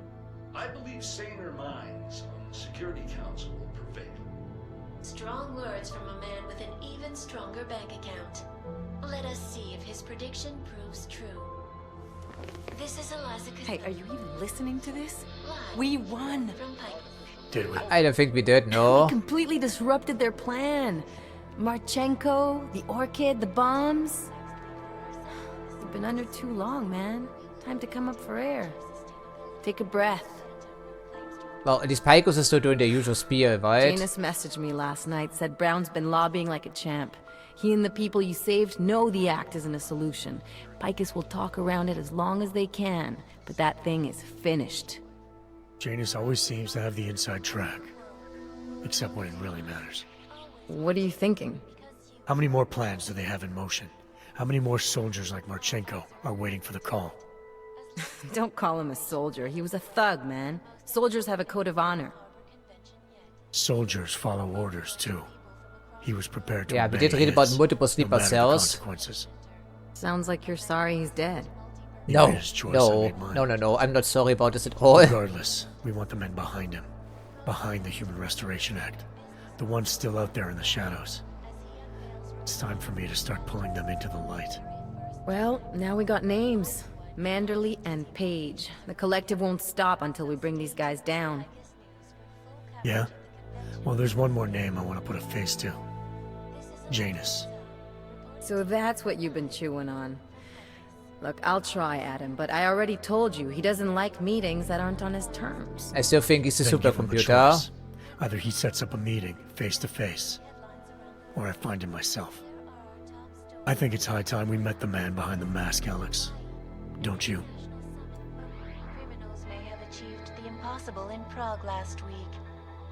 Speaker 10: I believe saner minds on the Security Council will prevail.
Speaker 6: Strong words from a man with an even stronger bank account. Let us see if his prediction proves true. This is Eliza.
Speaker 3: Hey, are you even listening to this? We won!
Speaker 4: Did we?
Speaker 1: I don't think we did, no.
Speaker 3: We completely disrupted their plan. Marchenko, the Orchid, the bombs. You've been under too long, man. Time to come up for air. Take a breath.
Speaker 1: Well, at least Picos is still doing the usual spear, right?
Speaker 3: Janus messaged me last night, said Brown's been lobbying like a champ. He and the people you saved know the act isn't a solution. Picus will talk around it as long as they can, but that thing is finished.
Speaker 4: Janus always seems to have the inside track. Except when it really matters.
Speaker 3: What are you thinking?
Speaker 4: How many more plans do they have in motion? How many more soldiers like Marchenko are waiting for the call?
Speaker 3: Don't call him a soldier. He was a thug, man. Soldiers have a code of honor.
Speaker 4: Soldiers follow orders, too. He was prepared to
Speaker 1: Yeah, we did read about multiple sleeper cells.
Speaker 3: Sounds like you're sorry he's dead.
Speaker 1: No, no, I'm not sorry about this at all.
Speaker 4: Regardless, we want the men behind him. Behind the Human Restoration Act. The ones still out there in the shadows. It's time for me to start pulling them into the light.
Speaker 3: Well, now we got names. Manderley and Page. The collective won't stop until we bring these guys down.
Speaker 4: Yeah? Well, there's one more name I want to put a face to. Janus.
Speaker 3: So that's what you've been chewing on. Look, I'll try, Adam, but I already told you, he doesn't like meetings that aren't on his terms.
Speaker 1: I still think he's a
Speaker 4: Then give him a
Speaker 1: supercomputer.
Speaker 4: choice. Either he sets up a meeting, face to face, or I find him myself. I think it's high time we met the man behind the mask, Alex. Don't you?
Speaker 6: Criminals may have achieved the impossible in Prague last week.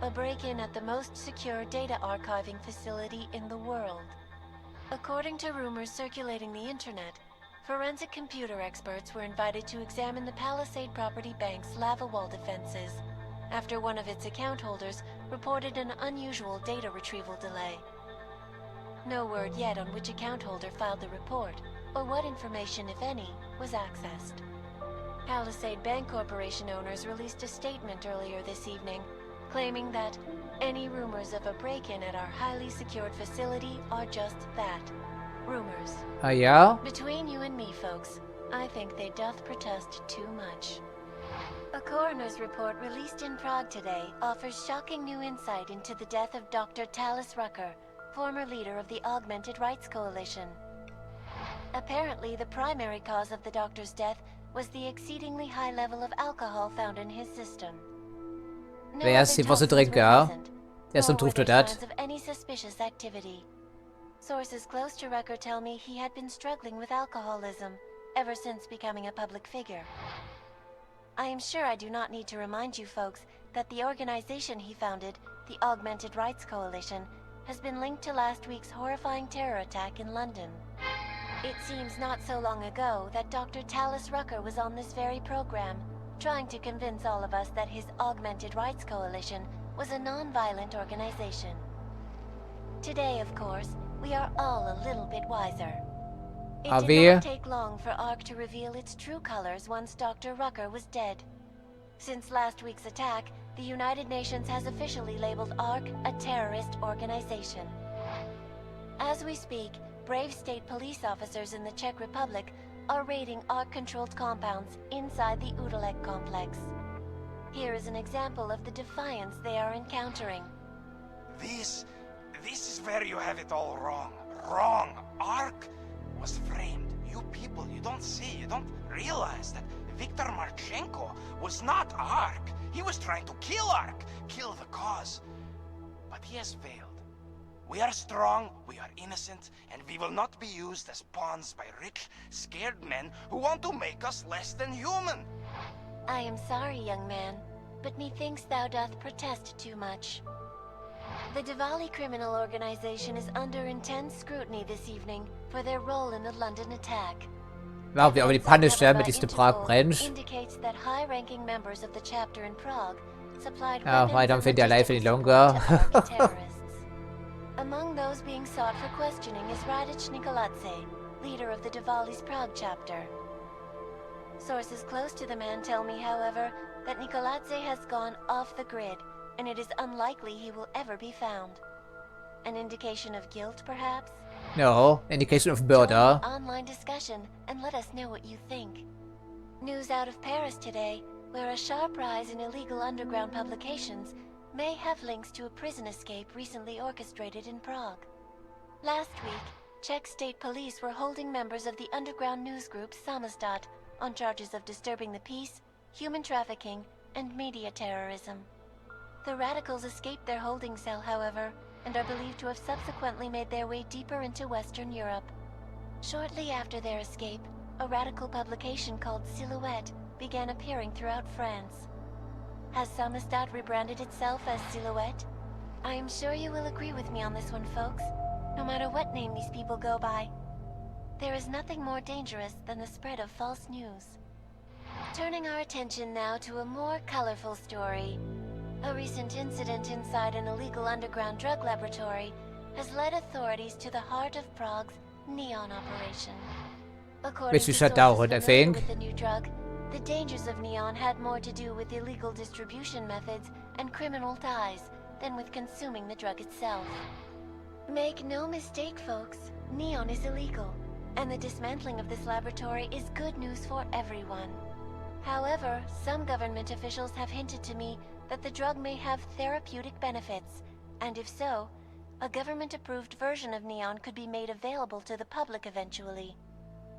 Speaker 6: A break-in at the most secure data archiving facility in the world. According to rumors circulating the internet, forensic computer experts were invited to examine the Palisade Property Bank's lava wall defenses after one of its account holders reported an unusual data retrieval delay. No word yet on which account holder filed the report, or what information, if any, was accessed. Palisade Bank Corporation owners released a statement earlier this evening, claiming that any rumors of a break-in at our highly secured facility are just that, rumors.
Speaker 1: Yeah?
Speaker 6: Between you and me, folks, I think they doth protest too much. A coroner's report released in Prague today offers shocking new insight into the death of Dr. Talis Rucker, former leader of the Augmented Rights Coalition. Apparently, the primary cause of the doctor's death was the exceedingly high level of alcohol found in his system. No
Speaker 1: Wer ist
Speaker 6: other
Speaker 1: die Wasser
Speaker 6: toxins
Speaker 1: trinken,
Speaker 6: were
Speaker 1: ja?
Speaker 6: present,
Speaker 1: Der som
Speaker 6: nor were
Speaker 1: tog
Speaker 6: there
Speaker 1: det.
Speaker 6: signs of any suspicious activity. Sources close to Rucker tell me he had been struggling with alcoholism ever since becoming a public figure. I am sure I do not need to remind you folks that the organization he founded, the Augmented Rights Coalition, has been linked to last week's horrifying terror attack in London. It seems not so long ago that Dr. Talis Rucker was on this very program, trying to convince all of us that his Augmented Rights Coalition was a non-violent organization. Today, of course, we are all a little bit wiser. It did not take long for ARC to reveal its true colors once Dr. Rucker was dead. Since last week's attack, the United Nations has officially labeled ARC a terrorist organization. As we speak, brave state police officers in the Czech Republic are raiding ARC-controlled compounds inside the Udalek complex. Here is an example of the defiance they are encountering.
Speaker 16: This is where you have it all wrong. Wrong. ARC was framed. You people, you don't see, you don't realize that Viktor Marchenko was not ARC. He was trying to kill ARC, kill the cause. But he has failed. We are strong, we are innocent, and we will not be used as pawns by rich, scared men who want to make us less than human.
Speaker 6: I am sorry, young man, but methinks thou doth protest too much. The Diwali criminal organization is under intense scrutiny this evening for their role in the London attack.
Speaker 1: Wow, wie aber die Punisher mit diesem Prag brennt.
Speaker 6: Indicates that high-ranking members of the chapter in Prague supplied
Speaker 1: Ja, I don't think they're alive any longer.
Speaker 6: Among those being sought for questioning is Radic Nikoladze, leader of the Diwali's Prague chapter. Sources close to the man tell me, however, that Nikoladze has gone off the grid, and it is unlikely he will ever be found. An indication of guilt, perhaps?
Speaker 1: No, indication of murder.
Speaker 6: Join the online discussion and let us know what you think. News out of Paris today, where a sharp rise in illegal underground publications may have links to a prison escape recently orchestrated in Prague. Last week, Czech state police were holding members of the underground news group Samizdat on charges of disturbing the peace, human trafficking, and media terrorism. The radicals escaped their holding cell, however, and are believed to have subsequently made their way deeper into Western Europe. Shortly after their escape, a radical publication called Silhouette began appearing throughout France. Has Samizdat rebranded itself as Silhouette? I am sure you will agree with me on this one, folks, no matter what name these people go by. There is nothing more dangerous than the spread of false news. Turning our attention now to a more colorful story. A recent incident inside an illegal underground drug laboratory has led authorities to the heart of Prague's neon operation. According
Speaker 1: Which
Speaker 6: to
Speaker 1: we shut
Speaker 6: sources
Speaker 1: down, I
Speaker 6: familiar
Speaker 1: think.
Speaker 6: with the new drug, the dangers of neon had more to do with illegal distribution methods and criminal ties than with consuming the drug itself. Make no mistake, folks, neon is illegal, and the dismantling of this laboratory is good news for everyone. However, some government officials have hinted to me that the drug may have therapeutic benefits, and if so, a government-approved version of Neon could be made available to the public eventually.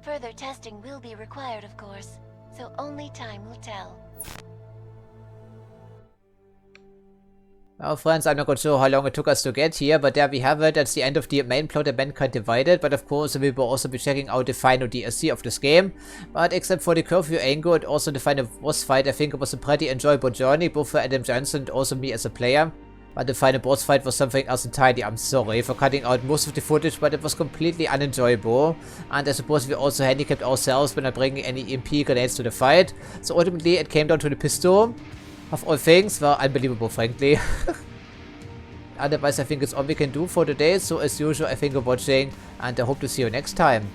Speaker 6: Further testing will be required, of course, so only time will tell.
Speaker 1: Well, friends, I'm not quite sure how long it took us to get here, but there we have it. That's the end of the main plot of Mankind Divided. But of course, we will also be checking out the final DLC of this game. But except for the curfew angle and also the final boss fight, I think it was a pretty enjoyable journey, both for Adam Jensen and also me as a player. But the final boss fight was something else entirely. I'm sorry for cutting out most of the footage, but it was completely unenjoyable. And I suppose we also handicapped ourselves by not bringing any EMP grenades to the fight. So ultimately, it came down to the pistol. Of all things, well, unbelievable, frankly. Otherwise, I think it's all we can do for today. So as usual, I thank you for watching, and I hope to see you next time.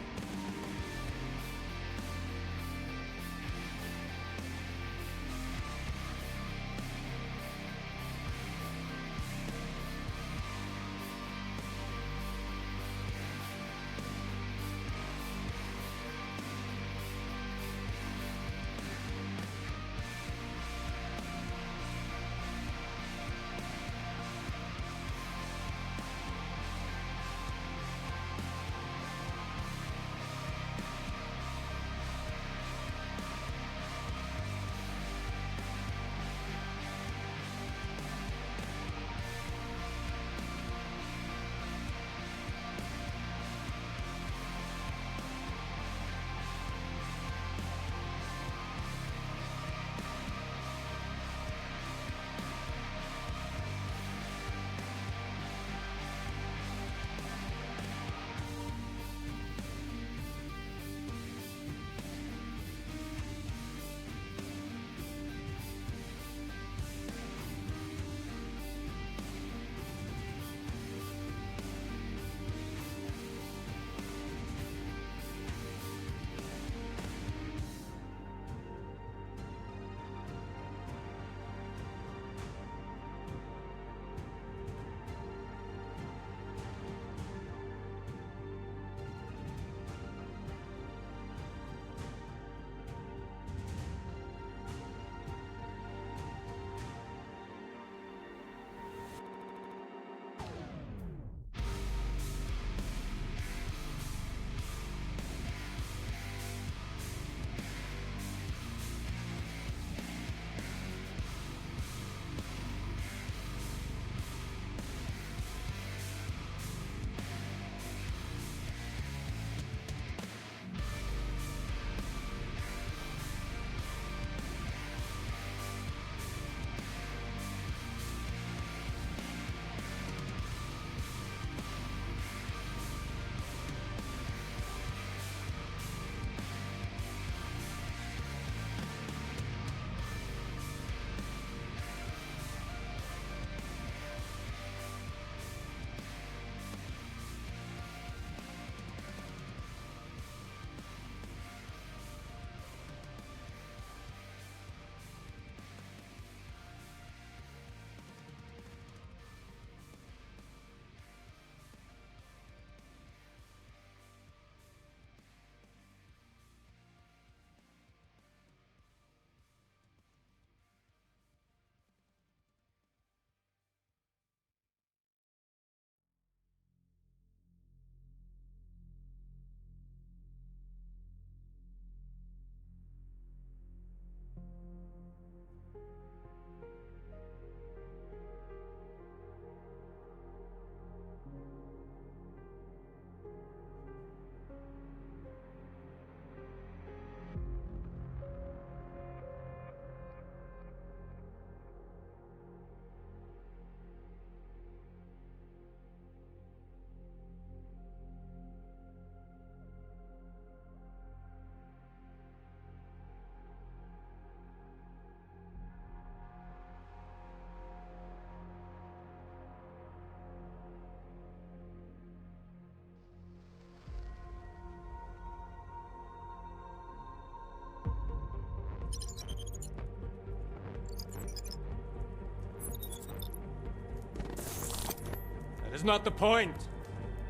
Speaker 18: That is not the point.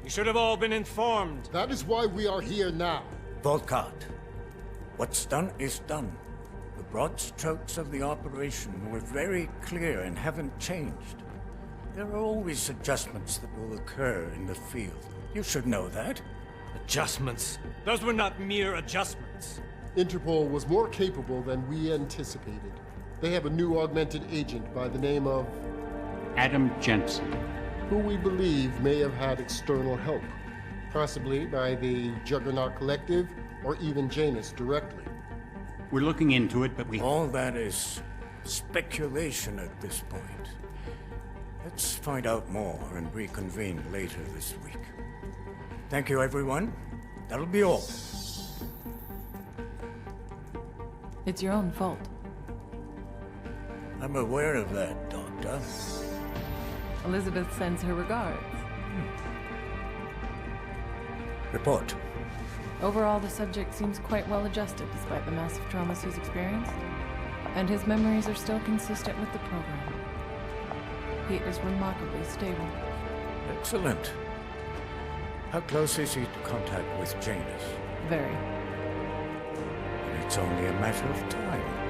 Speaker 4: You should have all been informed.
Speaker 13: That is why we are here now.
Speaker 18: Volkart, what's done is done. The broad strokes of the operation were very clear and haven't changed. There are always adjustments that will occur in the field. You should know that.
Speaker 4: Adjustments? Those were not mere adjustments.
Speaker 13: Interpol was more capable than we anticipated. They have a new augmented agent by the name of...
Speaker 22: Adam Jensen.
Speaker 13: Who we believe may have had external help. Possibly by the Juggernaut Collective, or even Janus directly.
Speaker 22: We're looking into it, but we...
Speaker 18: All that is speculation at this point. Let's find out more and reconvene later this week. Thank you, everyone. That'll be all.
Speaker 23: It's your own fault.
Speaker 18: I'm aware of that, Doctor.
Speaker 23: Elizabeth sends her regards.
Speaker 18: Report.
Speaker 23: Overall, the subject seems quite well adjusted despite the massive traumas he's experienced, and his memories are still consistent with the program. He is remarkably stable.
Speaker 18: Excellent. How close is he to contact with Janus?
Speaker 23: Very.
Speaker 18: It's only a matter of time.